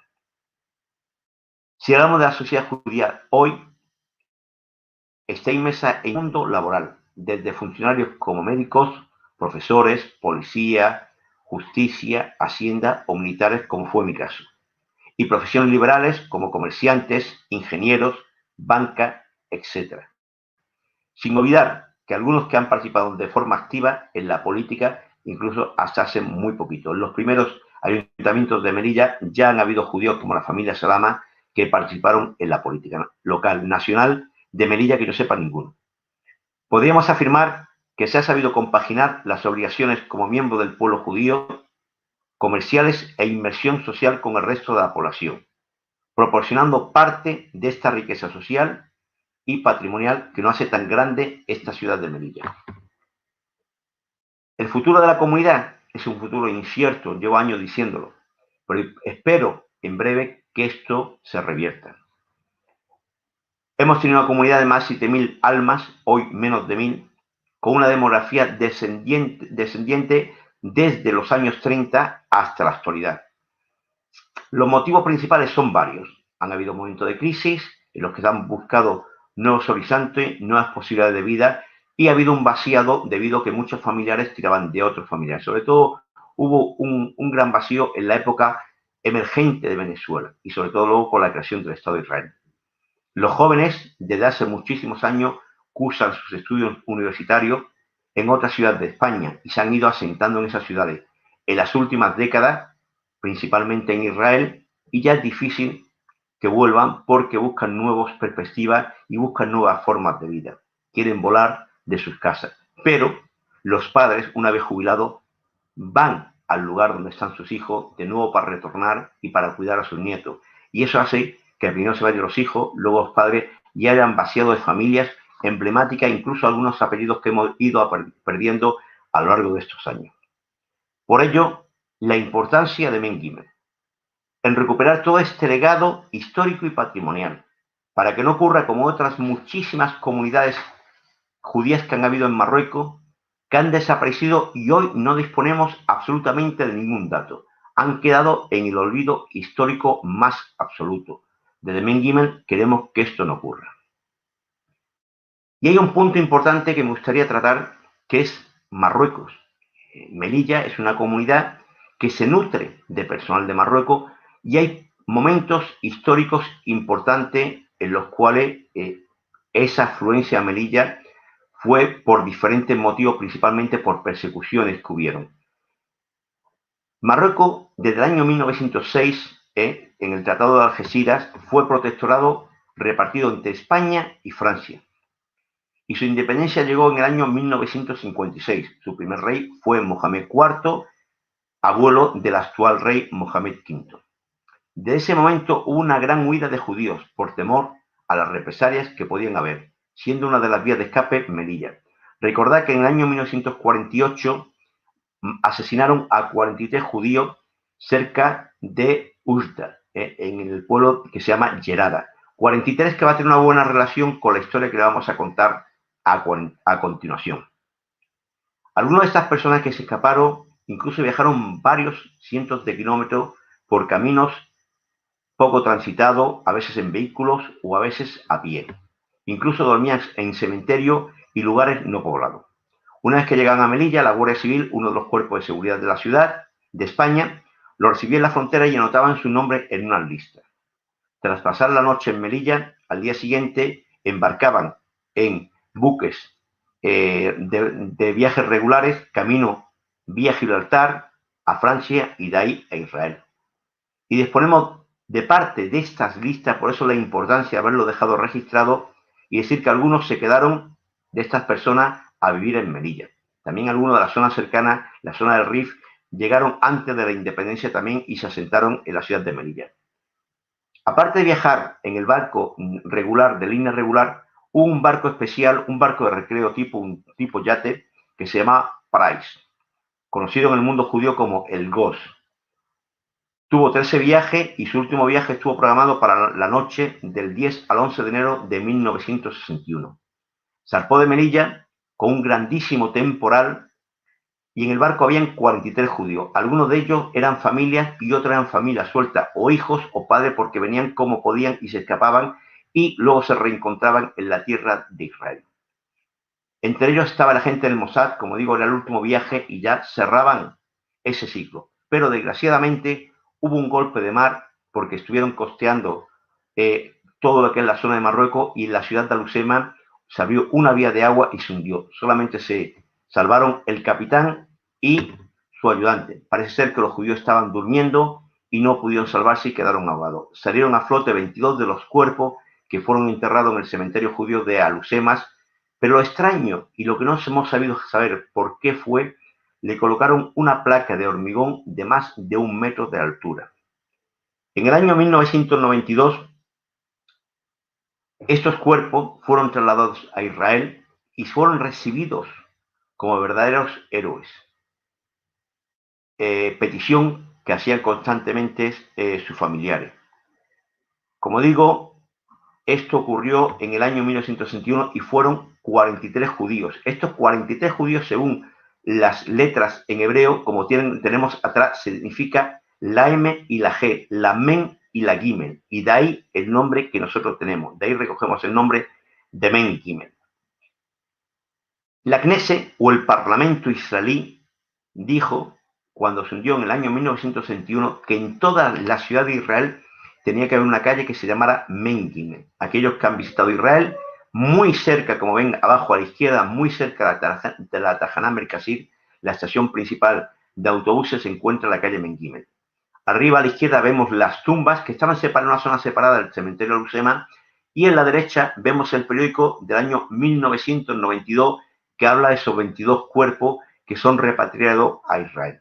Si hablamos de la sociedad judía hoy, está inmersa en el mundo laboral, desde funcionarios como médicos, profesores, policía, justicia, hacienda o militares, como fue mi caso, y profesiones liberales como comerciantes, ingenieros, banca, etc. Sin olvidar que algunos que han participado de forma activa en la política, incluso hasta hace muy poquito. En los primeros ayuntamientos de Melilla ya han habido judíos como la familia Salama que participaron en la política local, nacional de Melilla, que no sepa ninguno. Podríamos afirmar que se ha sabido compaginar las obligaciones como miembro del pueblo judío, comerciales e inmersión social con el resto de la población, proporcionando parte de esta riqueza social y patrimonial que nos hace tan grande esta ciudad de Melilla. El futuro de la comunidad es un futuro incierto, llevo años diciéndolo, pero espero en breve que esto se revierta. Hemos tenido una comunidad de más de 7.000 almas, hoy menos de 1.000, con una demografía descendiente desde los años 30 hasta la actualidad. Los motivos principales son varios. Han habido momentos de crisis en los que se han buscado nuevos horizontes, nuevas posibilidades de vida, y ha habido un vaciado debido a que muchos familiares tiraban de otros familiares. Sobre todo hubo un gran vacío en la época emergente de Venezuela y sobre todo luego con la creación del Estado de Israel. Los jóvenes desde hace muchísimos años cursan sus estudios universitarios en otras ciudades de España y se han ido asentando en esas ciudades. En las últimas décadas, principalmente en Israel, y ya es difícil que vuelvan porque buscan nuevas perspectivas y buscan nuevas formas de vida. Quieren volar de sus casas. Pero los padres, una vez jubilados, van al lugar donde están sus hijos de nuevo para retornar y para cuidar a sus nietos. Y eso hace que primero se vayan los hijos, luego los padres, y hayan vaciado de familias emblemáticas, incluso algunos apellidos que hemos ido perdiendo a lo largo de estos años. Por ello, la importancia de Mengímel en recuperar todo este legado histórico y patrimonial, para que no ocurra como otras muchísimas comunidades judías que han habido en Marruecos, que han desaparecido y hoy no disponemos absolutamente de ningún dato. Han quedado en el olvido histórico más absoluto. Desde Mengímel queremos que esto no ocurra. Y hay un punto importante que me gustaría tratar, que es Marruecos. Melilla es una comunidad que se nutre de personal de Marruecos y hay momentos históricos importantes en los cuales esa afluencia a Melilla fue por diferentes motivos, principalmente por persecuciones que hubieron. Marruecos, desde el año 1906, en el Tratado de Algeciras, fue protectorado repartido entre España y Francia. Y su independencia llegó en el año 1956. Su primer rey fue Mohamed IV, abuelo del actual rey Mohamed V. De ese momento hubo una gran huida de judíos por temor a las represalias que podían haber, siendo una de las vías de escape Melilla. Recordad que en el año 1948 asesinaron a 43 judíos cerca de Usda, en el pueblo que se llama Gerada. 43 que va a tener una buena relación con la historia que le vamos a contar a continuación. Algunas de estas personas que se escaparon incluso viajaron varios cientos de kilómetros por caminos poco transitados, a veces en vehículos o a veces a pie. Incluso dormían en cementerios y lugares no poblados. Una vez que llegaban a Melilla, la Guardia Civil, uno de los cuerpos de seguridad de la ciudad, de España, los recibía en la frontera y anotaban su nombre en una lista. Tras pasar la noche en Melilla, al día siguiente embarcaban en buques de viajes regulares, camino vía Gibraltar a Francia y de ahí a Israel. Y disponemos de parte de estas listas, por eso la importancia de haberlo dejado registrado y decir que algunos se quedaron de estas personas a vivir en Melilla. También algunos de las zonas cercanas, la zona del Rif, llegaron antes de la independencia también y se asentaron en la ciudad de Melilla. Aparte de viajar en el barco regular, de línea regular, hubo un barco especial, un barco de recreo tipo yate, que se llama Price, conocido en el mundo judío como el Goz. Tuvo 13 viajes y su último viaje estuvo programado para la noche del 10 al 11 de enero de 1961. Zarpó de Melilla con un grandísimo temporal y en el barco habían 43 judíos. Algunos de ellos eran familias y otros eran familias sueltas, o hijos o padres, porque venían como podían y se escapaban y luego se reencontraban en la tierra de Israel. Entre ellos estaba la gente del Mossad, como digo, era el último viaje y ya cerraban ese ciclo. Pero desgraciadamente hubo un golpe de mar porque estuvieron costeando todo lo que es la zona de Marruecos y en la ciudad de Alusema se abrió una vía de agua y se hundió. Solamente se salvaron el capitán y su ayudante. Parece ser que los judíos estaban durmiendo y no pudieron salvarse y quedaron ahogados. Salieron a flote 22 de los cuerpos que fueron enterrados en el cementerio judío de Alusemas, pero lo extraño y lo que no hemos sabido saber por qué fue, le colocaron una placa de hormigón de más de 1 metro de altura. En el año 1992, estos cuerpos fueron trasladados a Israel y fueron recibidos como verdaderos héroes. Petición que hacían constantemente sus familiares. Como digo, esto ocurrió en el año 1961 y fueron 43 judíos. Estos 43 judíos, según las letras en hebreo, como tenemos atrás, significa la M y la G, la Men y la Gimel. Y de ahí el nombre que nosotros tenemos. De ahí recogemos el nombre de Men Gimel. La Knesset, o el Parlamento israelí, dijo, cuando se hundió en el año 1961, que en toda la ciudad de Israel tenía que haber una calle que se llamara Mengímel. Aquellos que han visitado Israel, muy cerca, como ven abajo a la izquierda, muy cerca de la Tajaná Merkazir, la estación principal de autobuses, se encuentra la calle Mengímel. Arriba a la izquierda vemos las tumbas que estaban separadas en una zona separada del cementerio de Lucema, y en la derecha vemos el periódico del año 1992 que habla de esos 22 cuerpos que son repatriados a Israel.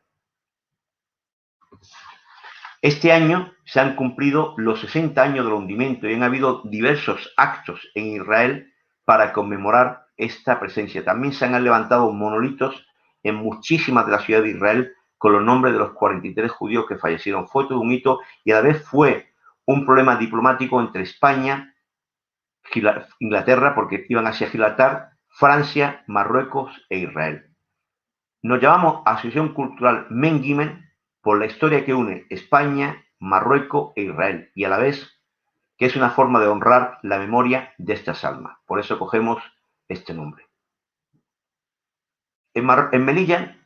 Este año se han cumplido los 60 años del hundimiento y han habido diversos actos en Israel para conmemorar esta presencia. También se han levantado monolitos en muchísimas de las ciudades de Israel con los nombres de los 43 judíos que fallecieron. Fue todo un hito y a la vez fue un problema diplomático entre España, Inglaterra, porque iban hacia Gibraltar, Francia, Marruecos e Israel. Nos llamamos Asociación Cultural Men-Gimel por la historia que une España, Marruecos e Israel, y a la vez que es una forma de honrar la memoria de estas almas. Por eso cogemos este nombre. En Melilla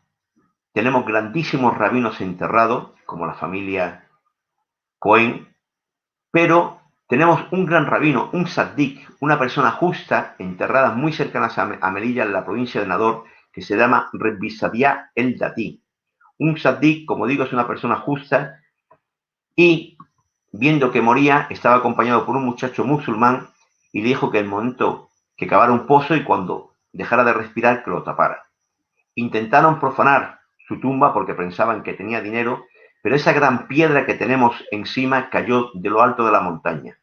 tenemos grandísimos rabinos enterrados, como la familia Cohen, pero tenemos un gran rabino, un tzaddik, una persona justa, enterrada muy cercanas a Melilla, en la provincia de Nador, que se llama Rebbi Sadia el Dati. Un tzaddik, como digo, es una persona justa, y viendo que moría, estaba acompañado por un muchacho musulmán y le dijo que en el momento que cavara un pozo y cuando dejara de respirar, que lo tapara. Intentaron profanar su tumba porque pensaban que tenía dinero, pero esa gran piedra que tenemos encima cayó de lo alto de la montaña.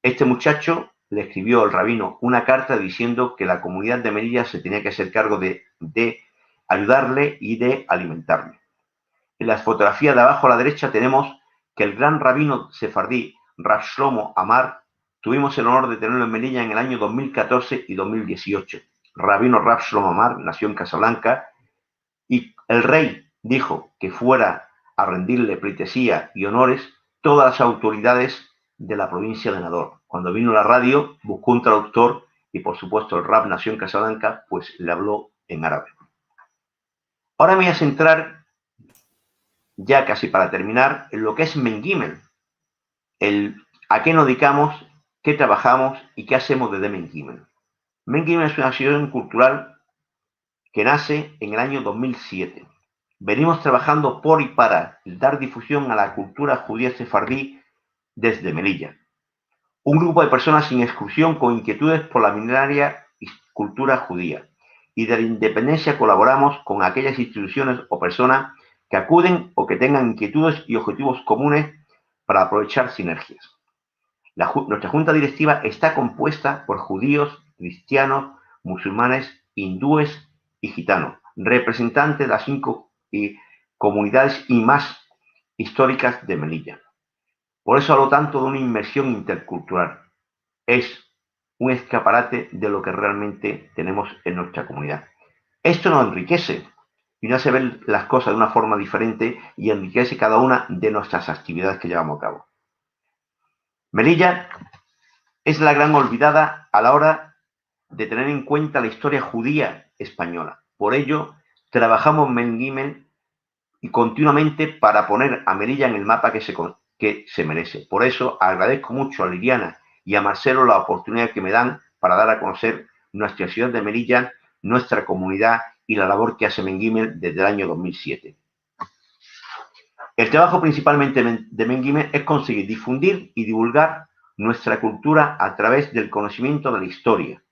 Este muchacho le escribió al rabino una carta diciendo que la comunidad de Melilla se tenía que hacer cargo de ayudarle y de alimentarle. En las fotografías de abajo a la derecha tenemos que el gran rabino sefardí Rav Shlomo Amar, tuvimos el honor de tenerlo en Melilla en el año 2014 y 2018. Rabino Rav Shlomo Amar nació en Casablanca y el rey dijo que fuera a rendirle pleitesía y honores todas las autoridades de la provincia de Nador. Cuando vino la radio, buscó un traductor y, por supuesto, el Rab nació en Casablanca, pues le habló en árabe. Ahora me voy a centrar, ya casi para terminar, en lo que es Men-Gimel, a qué nos dedicamos, qué trabajamos y qué hacemos desde Men-Gimel. Men-Gimel es una asociación cultural que nace en el año 2007. Venimos trabajando por y para dar difusión a la cultura judía sefardí desde Melilla. Un grupo de personas sin exclusión con inquietudes por la milenaria cultura judía. Y de la independencia colaboramos con aquellas instituciones o personas que acuden o que tengan inquietudes y objetivos comunes para aprovechar sinergias. Nuestra junta directiva está compuesta por judíos, cristianos, musulmanes, hindúes y gitanos, representantes de las 5 comunidades y más históricas de Melilla. Por eso hablo tanto de una inmersión intercultural. Es un escaparate de lo que realmente tenemos en nuestra comunidad. Esto nos enriquece y nos hace ver las cosas de una forma diferente y enriquece cada una de nuestras actividades que llevamos a cabo. Melilla es la gran olvidada a la hora de tener en cuenta la historia judía española. Por ello, trabajamos Men-Gimel y continuamente para poner a Melilla en el mapa que se merece. Por eso agradezco mucho a Liliana y a Marcelo la oportunidad que me dan para dar a conocer nuestra ciudad de Melilla, nuestra comunidad y la labor que hace Men-Gimel desde el año 2007. El trabajo principalmente de Men-Gimel es conseguir difundir y divulgar nuestra cultura a través del conocimiento de la historia,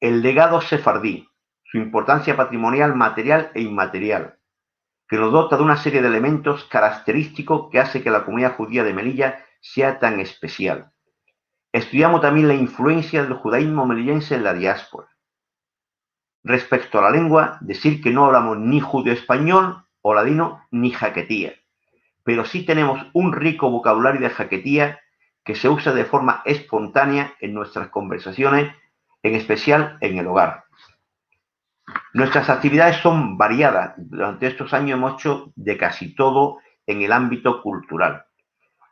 el legado sefardí, su importancia patrimonial, material e inmaterial, que nos dota de una serie de elementos característicos que hace que la comunidad judía de Melilla sea tan especial. Estudiamos también la influencia del judaísmo melillense en la diáspora. Respecto a la lengua, decir que no hablamos ni judeo-español o ladino ni jaquetía, pero sí tenemos un rico vocabulario de jaquetía que se usa de forma espontánea en nuestras conversaciones, en especial en el hogar. Nuestras actividades son variadas. Durante estos años hemos hecho de casi todo en el ámbito cultural.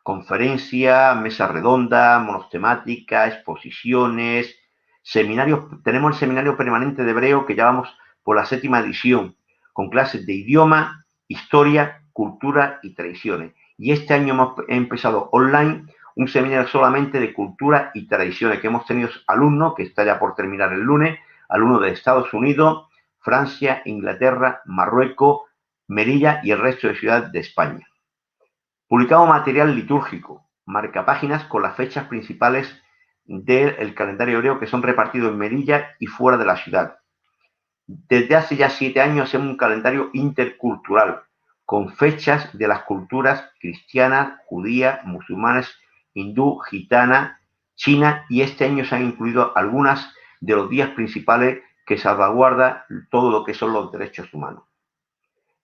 Conferencias, mesas redondas, monotemáticas, exposiciones, seminarios. Tenemos el seminario permanente de hebreo que llevamos por la 7ª edición, con clases de idioma, historia, cultura y tradiciones. Y este año hemos empezado online un seminario solamente de cultura y tradiciones, que hemos tenido alumnos, que está ya por terminar el lunes, alumnos de Estados Unidos, Francia, Inglaterra, Marruecos, Melilla y el resto de ciudades de España. Publicamos material litúrgico, marcapáginas con las fechas principales del calendario hebreo que son repartidos en Melilla y fuera de la ciudad. Desde hace ya 7 años hacemos un calendario intercultural con fechas de las culturas cristiana, judía, musulmanes, hindú, gitana, china, y este año se han incluido algunas de los días principales que salvaguarda todo lo que son los derechos humanos.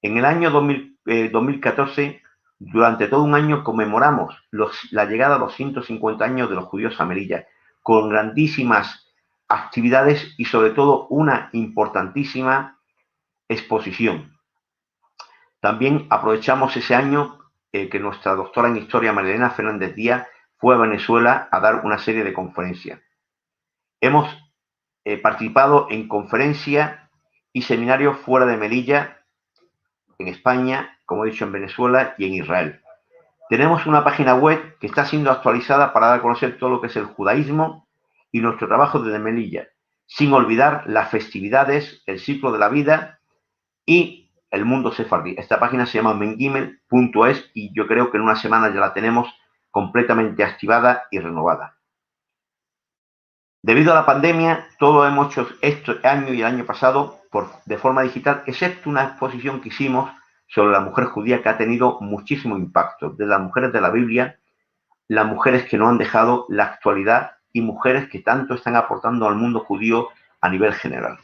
En el año 2014, durante todo un año conmemoramos la llegada a los 150 años de los judíos a Melilla, con grandísimas actividades y sobre todo una importantísima exposición. También aprovechamos ese año que nuestra doctora en Historia, Marilena Fernández Díaz, fue a Venezuela a dar una serie de conferencias. Hemos participado en conferencias y seminarios fuera de Melilla, en España, como he dicho, en Venezuela y en Israel. Tenemos una página web que está siendo actualizada para dar a conocer todo lo que es el judaísmo y nuestro trabajo desde Melilla, sin olvidar las festividades, el ciclo de la vida y el mundo sefardí. Esta página se llama mengimel.es y yo creo que en una semana ya la tenemos completamente activada y renovada. Debido a la pandemia, todo hemos hecho este año y el año pasado de forma digital, excepto una exposición que hicimos sobre la mujer judía que ha tenido muchísimo impacto, de las mujeres de la Biblia, las mujeres que no han dejado la actualidad y mujeres que tanto están aportando al mundo judío a nivel general.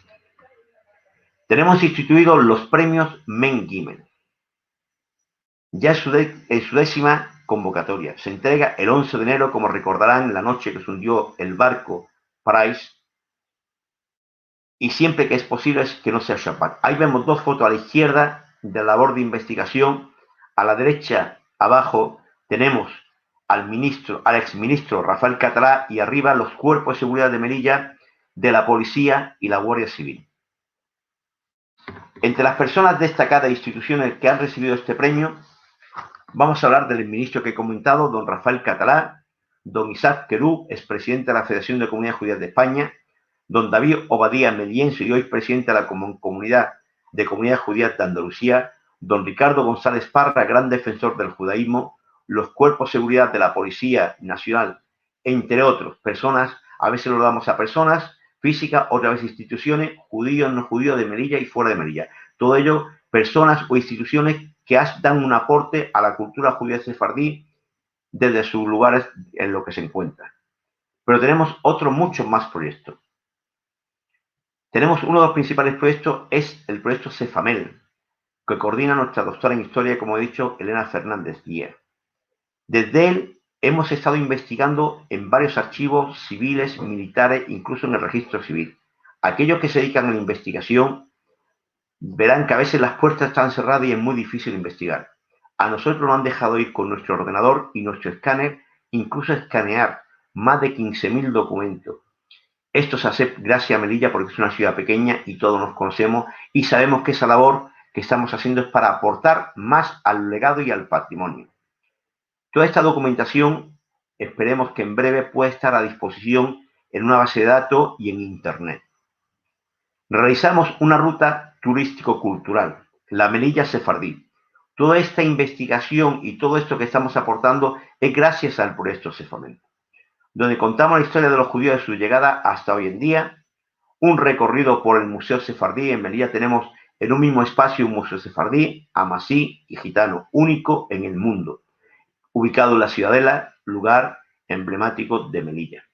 Tenemos instituidos los premios Men Gimel. Ya es su 10ª convocatoria. Se entrega el 11 de enero, como recordarán, la noche que se hundió el barco Price, y siempre que es posible es que no sea Shabbat. Ahí vemos 2 fotos a la izquierda de la labor de investigación. A la derecha, abajo, tenemos al exministro Rafael Catalá, y arriba los cuerpos de seguridad de Melilla, de la policía y la Guardia Civil. Entre las personas destacadas e instituciones que han recibido este premio, vamos a hablar del ministro que he comentado, don Rafael Catalá, don Isaac Querú, expresidente de la Federación de Comunidades Judías de España, don David Obadía Meliense y hoy presidente de la Comunidad de Comunidades Judías de Andalucía, don Ricardo González Parra, gran defensor del judaísmo, los cuerpos de seguridad de la Policía Nacional, entre otros, personas, a veces lo damos a personas físicas, otras veces instituciones, judíos, no judíos, de Melilla y fuera de Melilla. Todo ello, personas o instituciones que dan un aporte a la cultura judía sefardí desde sus lugares en los que se encuentran. Pero tenemos otros muchos más proyectos. Tenemos uno de los principales proyectos, es el proyecto Cefamel, que coordina nuestra doctora en Historia, como he dicho, Elena Fernández Díaz. Desde él hemos estado investigando en varios archivos civiles, militares, incluso en el registro civil. Aquellos que se dedican a la investigación verán que a veces las puertas están cerradas y es muy difícil investigar. A nosotros nos han dejado ir con nuestro ordenador y nuestro escáner, incluso escanear más de 15.000 documentos. Esto se hace gracias a Melilla porque es una ciudad pequeña y todos nos conocemos y sabemos que esa labor que estamos haciendo es para aportar más al legado y al patrimonio. Toda esta documentación esperemos que en breve pueda estar a disposición en una base de datos y en Internet. Realizamos una ruta turístico-cultural, la Melilla Sefardí. Toda esta investigación y todo esto que estamos aportando es gracias al proyecto Cefamel, donde contamos la historia de los judíos de su llegada hasta hoy en día, un recorrido por el Museo Sefardí. En Melilla tenemos en un mismo espacio un Museo Sefardí, amasí y gitano, único en el mundo, ubicado en la Ciudadela, lugar emblemático de Melilla.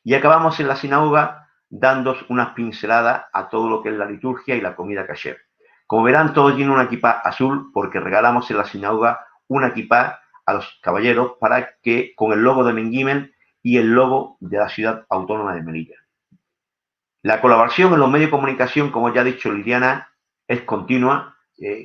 Y acabamos en la sinagoga dándos unas pinceladas a todo lo que es la liturgia y la comida kasher. Como verán, todos tienen una equipa azul porque regalamos en la sinagoga una equipa a los caballeros para que con el logo de Mengimel y el logo de la ciudad autónoma de Melilla. La colaboración en los medios de comunicación, como ya ha dicho Liliana, es continua,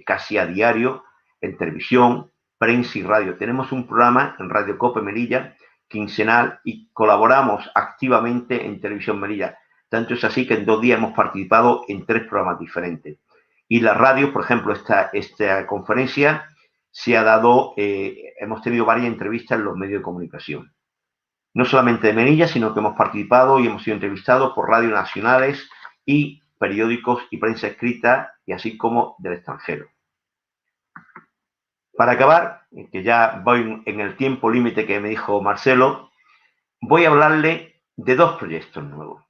casi a diario, en televisión, prensa y radio. Tenemos un programa en Radio Cope Melilla, quincenal, y colaboramos activamente en Televisión Melilla. Tanto es así que en 2 días hemos participado en 3 programas diferentes. Y la radio, por ejemplo, esta conferencia se ha dado, hemos tenido varias entrevistas en los medios de comunicación. No solamente de Melilla, sino que hemos participado y hemos sido entrevistados por radios nacionales y periódicos y prensa escrita, y así como del extranjero. Para acabar, que ya voy en el tiempo límite que me dijo Marcelo, voy a hablarle de dos proyectos nuevos.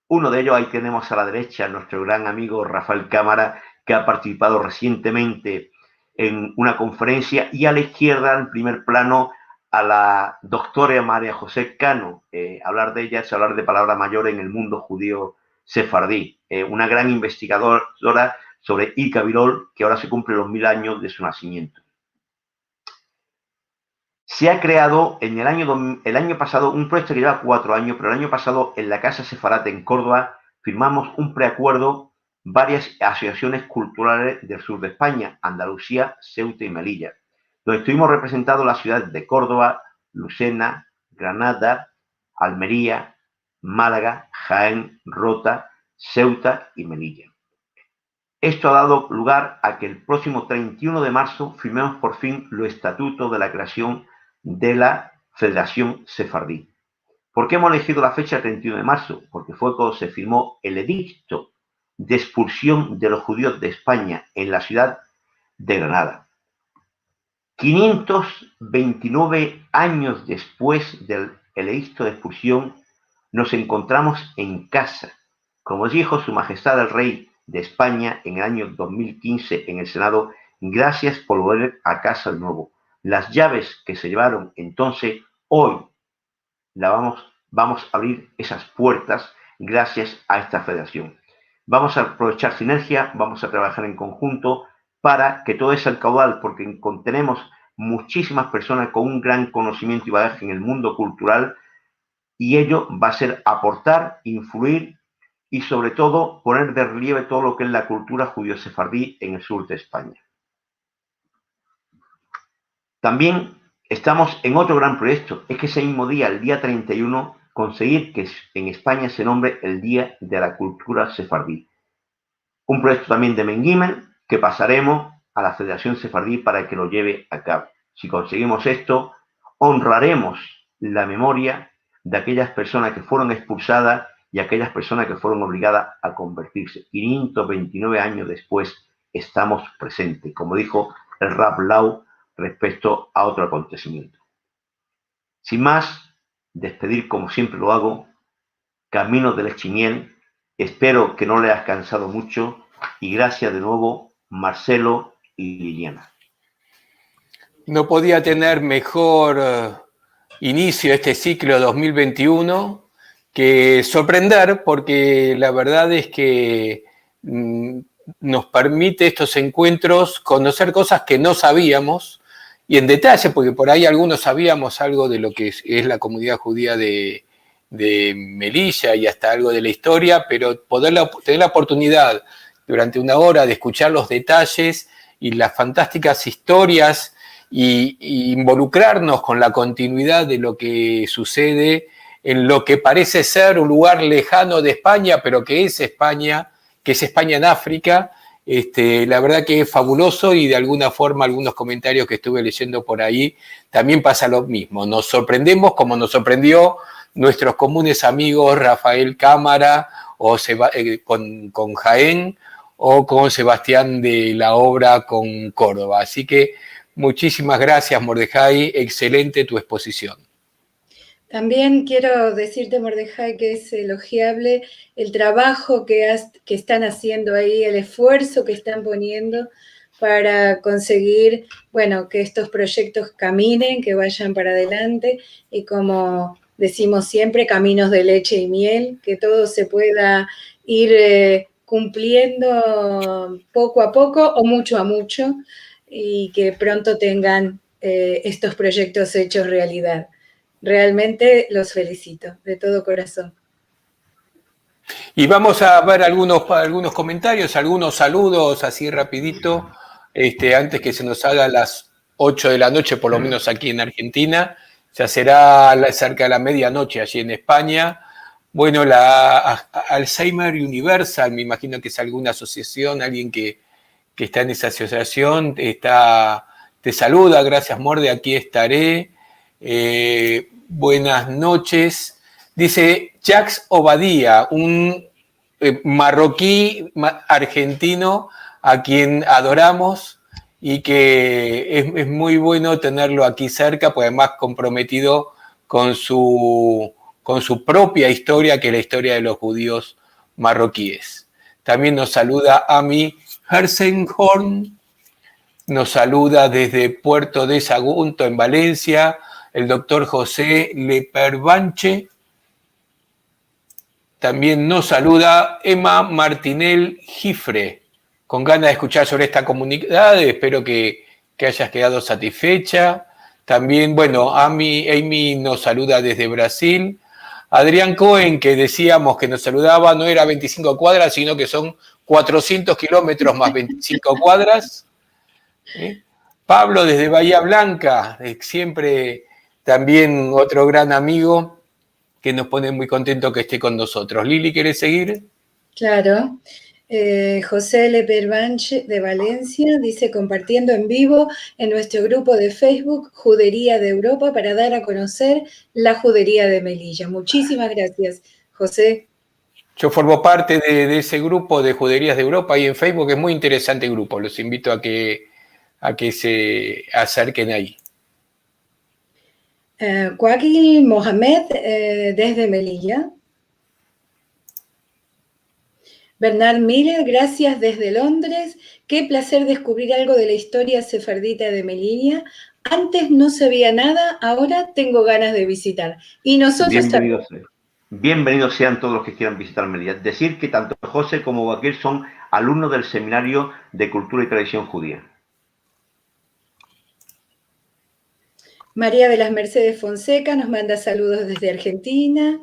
Uno de ellos, ahí tenemos a la derecha nuestro gran amigo Rafael Cámara, que ha participado recientemente en una conferencia, y a la izquierda, en primer plano, a la doctora María José Cano. Hablar de ella es hablar de palabra mayor en el mundo judío sefardí. Una gran investigadora sobre Ilka Birol, que ahora se cumplen los 1000 años de su nacimiento. Se ha creado en el año pasado un proyecto que lleva 4 años, pero el año pasado en la Casa Sefarate en Córdoba firmamos un preacuerdo, varias asociaciones culturales del sur de España, Andalucía, Ceuta y Melilla, donde estuvimos representados las ciudades de Córdoba, Lucena, Granada, Almería, Málaga, Jaén, Rota, Ceuta y Melilla. Esto ha dado lugar a que el próximo 31 de marzo firmemos por fin los estatutos de la creación de la Federación Sefardí. ¿Por qué hemos elegido la fecha 31 de marzo? Porque fue cuando se firmó el edicto de expulsión de los judíos de España en la ciudad de Granada. 529 años después del edicto de expulsión, nos encontramos en casa. Como dijo Su Majestad el Rey de España en el año 2015 en el Senado, gracias por volver a casa de nuevo. Las llaves que se llevaron entonces, hoy vamos a abrir esas puertas gracias a esta federación. Vamos a aprovechar sinergia, vamos a trabajar en conjunto para que todo ese caudal, porque contenemos muchísimas personas con un gran conocimiento y bagaje en el mundo cultural, y ello va a ser aportar, influir y sobre todo poner de relieve todo lo que es la cultura judío-sefardí en el sur de España. También estamos en otro gran proyecto, es que ese mismo día, el día 31, conseguir que en España se nombre el Día de la Cultura Sefardí. Un proyecto también de Mengimen que pasaremos a la Federación Sefardí para que lo lleve a cabo. Si conseguimos esto, honraremos la memoria de aquellas personas que fueron expulsadas y aquellas personas que fueron obligadas a convertirse. 529 años después estamos presentes, como dijo el Rab Lau respecto a otro acontecimiento. Sin más, despedir como siempre lo hago, camino del Echiniel. Espero que no le hayas cansado mucho y gracias de nuevo, Marcelo y Liliana. No podía tener mejor inicio este ciclo 2021 que sorprender, porque la verdad es que nos permite estos encuentros conocer cosas que no sabíamos, y en detalle, porque por ahí algunos sabíamos algo de lo que es la comunidad judía de Melilla y hasta algo de la historia, pero tener la oportunidad durante una hora de escuchar los detalles y las fantásticas historias y involucrarnos con la continuidad de lo que sucede en lo que parece ser un lugar lejano de España, pero que es España en África. La verdad que es fabuloso, y de alguna forma algunos comentarios que estuve leyendo por ahí también pasa lo mismo. Nos sorprendemos como nos sorprendió nuestros comunes amigos Rafael Cámara con Jaén, o con Sebastián de la Obra con Córdoba. Así que muchísimas gracias, Mordejai, excelente tu exposición. También quiero decirte, Mordejai, que es elogiable el trabajo que están haciendo ahí, el esfuerzo que están poniendo para conseguir, bueno, que estos proyectos caminen, que vayan para adelante, y como decimos siempre, caminos de leche y miel, que todo se pueda ir cumpliendo poco a poco o mucho a mucho, y que pronto tengan estos proyectos hechos realidad. Realmente los felicito, de todo corazón. Y vamos a ver algunos comentarios, algunos saludos así rapidito, antes que se nos haga las 8 de la noche, por lo menos aquí en Argentina. Ya será cerca de la medianoche allí en España. Bueno, la Alzheimer Universal, me imagino que es alguna asociación, alguien que está en esa asociación, te saluda, gracias Morde, aquí estaré. Buenas noches. Dice Jacques Obadía, un marroquí argentino a quien adoramos y que es muy bueno tenerlo aquí cerca, pues además comprometido con su propia historia, que es la historia de los judíos marroquíes. También nos saluda Ami Herzenhorn, nos saluda desde Puerto de Sagunto, en Valencia, el doctor José Leperbanche. También nos saluda Emma Martinel Gifre, con ganas de escuchar sobre esta comunidad. Espero que hayas quedado satisfecha. También, bueno, Amy nos saluda desde Brasil. Adrián Cohen, que decíamos que nos saludaba, no era 25 cuadras, sino que son 400 kilómetros más 25 cuadras. Pablo desde Bahía Blanca, siempre también otro gran amigo que nos pone muy contento que esté con nosotros. Lili, ¿quieres seguir? Claro. José Leperbanche de Valencia dice, compartiendo en vivo en nuestro grupo de Facebook Judería de Europa para dar a conocer la Judería de Melilla. Muchísimas gracias, José. Yo formo parte de ese grupo de Juderías de Europa y en Facebook es muy interesante grupo. Los invito a que se acerquen ahí. Joaquín Mohamed desde Melilla. Bernard Miller, gracias desde Londres. Qué placer descubrir algo de la historia sefardita de Melilla. Antes no sabía nada, ahora tengo ganas de visitar. Y nosotros también. Bienvenidos sean todos los que quieran visitar Melilla. Decir que tanto José como Joaquín son alumnos del Seminario de Cultura y Tradición Judía. María de las Mercedes Fonseca nos manda saludos desde Argentina.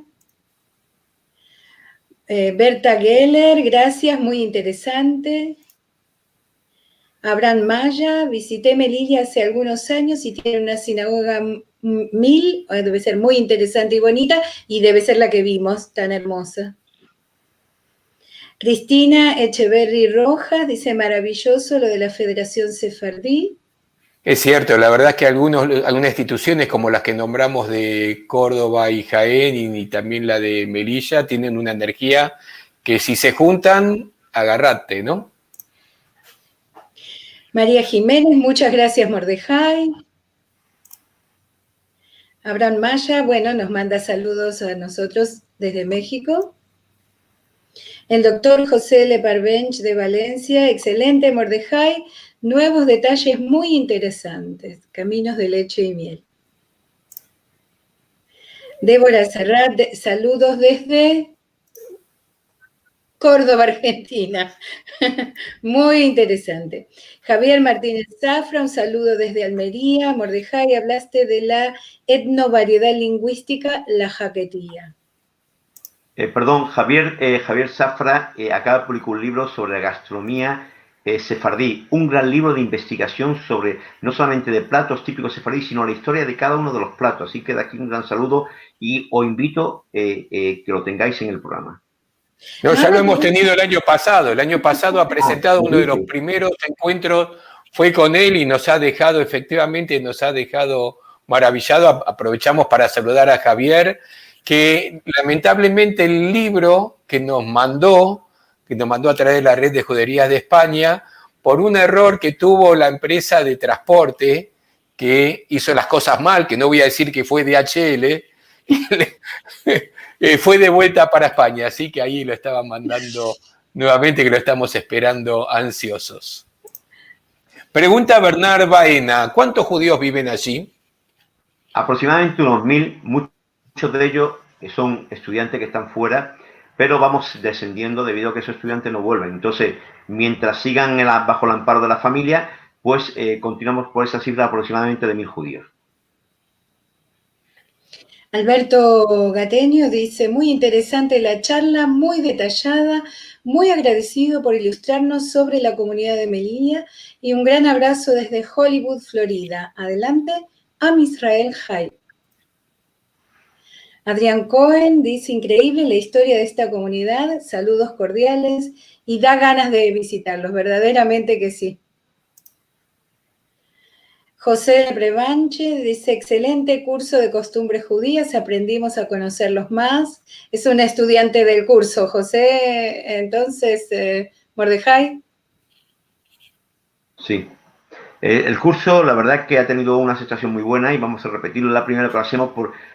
Berta Geller, gracias, muy interesante. Abraham Maya, visité Melilla hace algunos años y tiene una sinagoga debe ser muy interesante y bonita, y debe ser la que vimos, tan hermosa. Cristina Echeverry Rojas dice, maravilloso lo de la Federación Sefardí. Es cierto, la verdad es que algunas instituciones como las que nombramos de Córdoba y Jaén y también la de Melilla tienen una energía que si se juntan, agarrate, ¿no? María Jiménez, muchas gracias, Mordejai. Abraham Maya, bueno, nos manda saludos a nosotros desde México. El doctor José Leperbanche de Valencia, excelente, Mordejai. Nuevos detalles muy interesantes. Caminos de leche y miel. Débora Serrat, saludos desde Córdoba, Argentina. Muy interesante. Javier Martínez Zafra, un saludo desde Almería. Mordejai, hablaste de la etnovariedad lingüística, la jaquetía. Perdón, Javier Zafra acaba de publicar un libro sobre la gastronomía sefardí, un gran libro de investigación sobre no solamente de platos típicos sefardí, sino la historia de cada uno de los platos. Así que de aquí un gran saludo y os invito que lo tengáis en el programa. No, ya lo hemos tenido el año pasado. El año pasado ha presentado uno de los primeros encuentros, fue con él y nos ha dejado maravillado. Aprovechamos para saludar a Javier, que lamentablemente el libro que nos mandó a través de la red de Juderías de España, por un error que tuvo la empresa de transporte, que hizo las cosas mal, que no voy a decir que fue DHL, fue de vuelta para España, así que ahí lo estaban mandando nuevamente, que lo estamos esperando ansiosos. Pregunta Bernard Baena, ¿cuántos judíos viven allí? Aproximadamente unos 1000, muchos de ellos son estudiantes que están fuera, pero vamos descendiendo debido a que esos estudiantes no vuelven. Entonces, mientras sigan bajo el amparo de la familia, pues continuamos por esa cifra aproximadamente de 1000 judíos. Alberto Gateño dice, muy interesante la charla, muy detallada, muy agradecido por ilustrarnos sobre la comunidad de Melilla y un gran abrazo desde Hollywood, Florida. Adelante, Am Israel Jai. Adrián Cohen dice, increíble la historia de esta comunidad, saludos cordiales y da ganas de visitarlos, verdaderamente que sí. José Leperbanche dice, excelente curso de costumbres judías, aprendimos a conocerlos más. Es un estudiante del curso, José, entonces, Mordejai. Sí, El curso, la verdad que ha tenido una aceptación muy buena y vamos a repetirlo. La primera que lo hacemos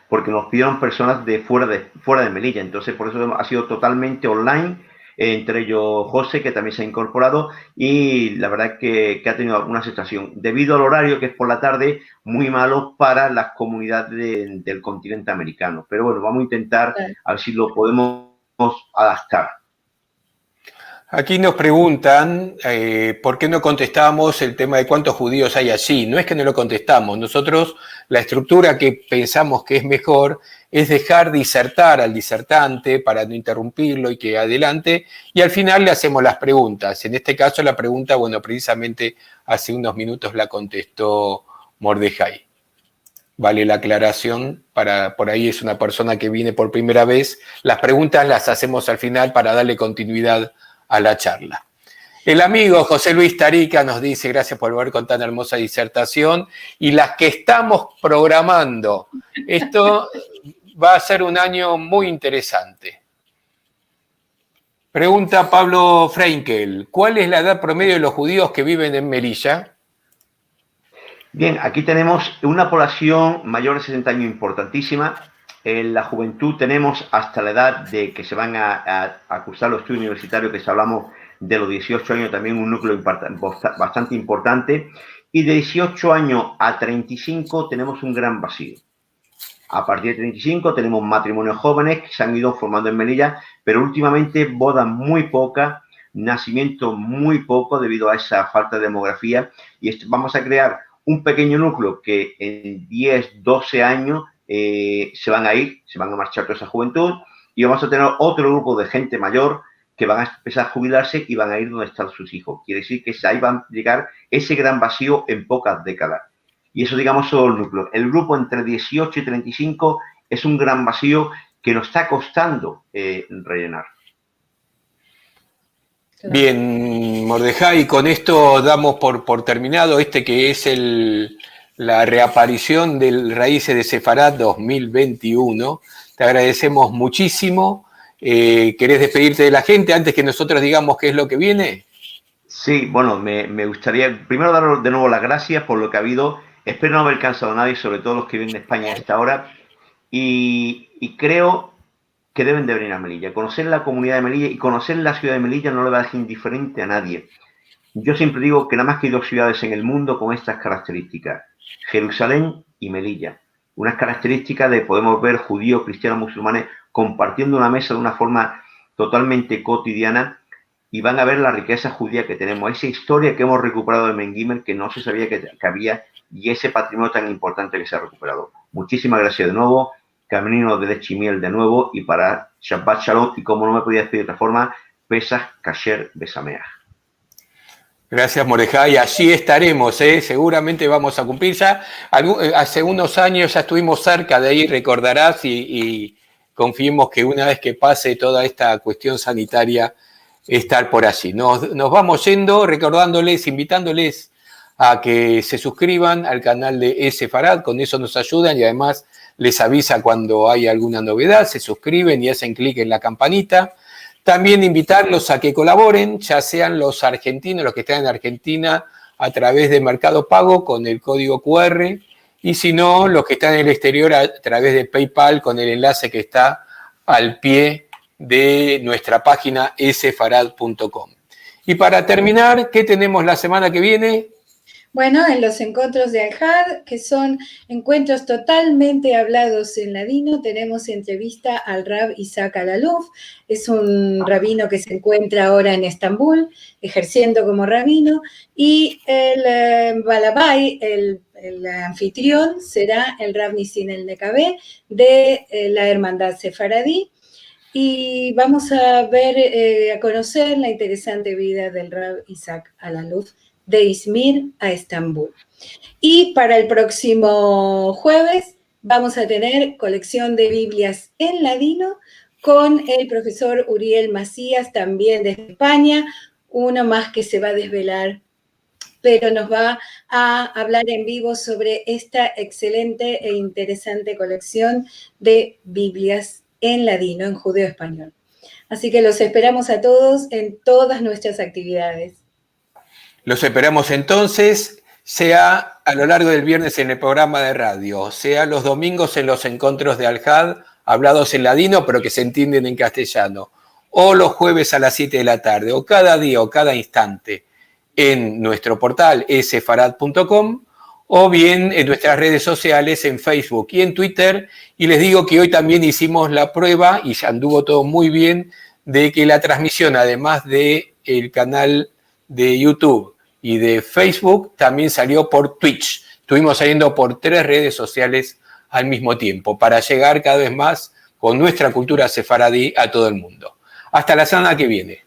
porque nos pidieron personas de fuera de Melilla. Entonces, por eso ha sido totalmente online, entre ellos José, que también se ha incorporado, y la verdad que ha tenido una aceptación. Debido al horario, que es por la tarde, muy malo para las comunidades del continente americano. Pero bueno, vamos a intentar a ver si lo podemos adaptar. Aquí nos preguntan por qué no contestamos el tema de cuántos judíos hay allí. No es que no lo contestamos. Nosotros, la estructura que pensamos que es mejor es dejar disertar al disertante para no interrumpirlo y que adelante, y al final le hacemos las preguntas. En este caso, la pregunta, bueno, precisamente hace unos minutos la contestó Mordejai. Vale la aclaración, por ahí es una persona que viene por primera vez. Las preguntas las hacemos al final para darle continuidad a la charla. El amigo José Luis Tarica nos dice, gracias por volver con tan hermosa disertación, y las que estamos programando. Esto va a ser un año muy interesante. Pregunta Pablo Frenkel, ¿cuál es la edad promedio de los judíos que viven en Melilla? Bien, aquí tenemos una población mayor de 60 años importantísima. En la juventud tenemos hasta la edad de que se van a cursar los estudios universitarios, que si hablamos de los 18 años, también un núcleo bastante importante. Y de 18 años a 35 tenemos un gran vacío. A partir de 35 tenemos matrimonios jóvenes que se han ido formando en Melilla, pero últimamente bodas muy pocas, nacimientos muy pocos debido a esa falta de demografía. Y vamos a crear un pequeño núcleo que en 10, 12 años se van a marchar toda esa juventud, y vamos a tener otro grupo de gente mayor que van a empezar a jubilarse y van a ir donde están sus hijos. Quiere decir que ahí van a llegar ese gran vacío en pocas décadas. Y eso, digamos, solo el núcleo. El grupo entre 18 y 35 es un gran vacío que nos está costando rellenar. Bien, Mordejai, con esto damos por terminado que es la reaparición del Raíces de Sefarad 2021. Te agradecemos muchísimo. ¿Querés despedirte de la gente antes que nosotros digamos qué es lo que viene? Sí, bueno, me gustaría primero daros de nuevo las gracias por lo que ha habido. Espero no haber cansado a nadie, sobre todo los que viven en España a esta hora. Y creo que deben de venir a Melilla. Conocer la comunidad de Melilla y conocer la ciudad de Melilla no le va a dejar indiferente a nadie. Yo siempre digo que nada más que hay dos ciudades en el mundo con estas características: Jerusalén y Melilla. Unas características de podemos ver judíos, cristianos, musulmanes compartiendo una mesa de una forma totalmente cotidiana, y van a ver la riqueza judía que tenemos, esa historia que hemos recuperado de Mengimer que no se sabía que había, y ese patrimonio tan importante que se ha recuperado. Muchísimas gracias de nuevo. Camino de leche y miel de nuevo, y para Shabbat Shalom, y como no me podía despedir de otra forma, Pesach Kasher Besameach. Gracias, Mordejai. Allí estaremos, seguramente vamos a cumplir ya. Hace unos años ya estuvimos cerca de ahí, recordarás, y confiemos que una vez que pase toda esta cuestión sanitaria, estar por allí. Nos vamos yendo, recordándoles, invitándoles a que se suscriban al canal de Sefarad, con eso nos ayudan y además les avisa cuando hay alguna novedad, se suscriben y hacen clic en la campanita. También invitarlos a que colaboren, ya sean los argentinos, los que están en Argentina, a través de Mercado Pago con el código QR, y si no, los que están en el exterior a través de PayPal con el enlace que está al pie de nuestra página sefarad.com. Y para terminar, ¿qué tenemos la semana que viene? Bueno, en los encuentros de Al-Had, que son encuentros totalmente hablados en ladino, tenemos entrevista al Rab Isaac Alaluf. Es un rabino que se encuentra ahora en Estambul, ejerciendo como rabino, y el Balabay, el anfitrión, será el Rab Nisin el Nekabé de la Hermandad Sefaradí. Y vamos a ver, a conocer la interesante vida del Rab Isaac Alaluf, de Izmir a Estambul. Y para el próximo jueves vamos a tener colección de Biblias en ladino con el profesor Uriel Macías, también desde España, uno más que se va a desvelar, pero nos va a hablar en vivo sobre esta excelente e interesante colección de Biblias en ladino, en judeo-español. Así que los esperamos a todos en todas nuestras actividades. Los esperamos entonces. sea a lo largo del viernes en el programa de radio, sea los domingos en los encuentros de Al-Had, hablados en ladino, pero que se entienden en castellano, o los jueves a las 7 de la tarde, o cada día o cada instante en nuestro portal sefarad.com, o bien en nuestras redes sociales, en Facebook y en Twitter. Y les digo que hoy también hicimos la prueba, y ya anduvo todo muy bien, de que la transmisión, además del canal de YouTube y de Facebook, también salió por Twitch. Estuvimos saliendo por 3 redes sociales al mismo tiempo, para llegar cada vez más con nuestra cultura sefaradí a todo el mundo. Hasta la semana que viene.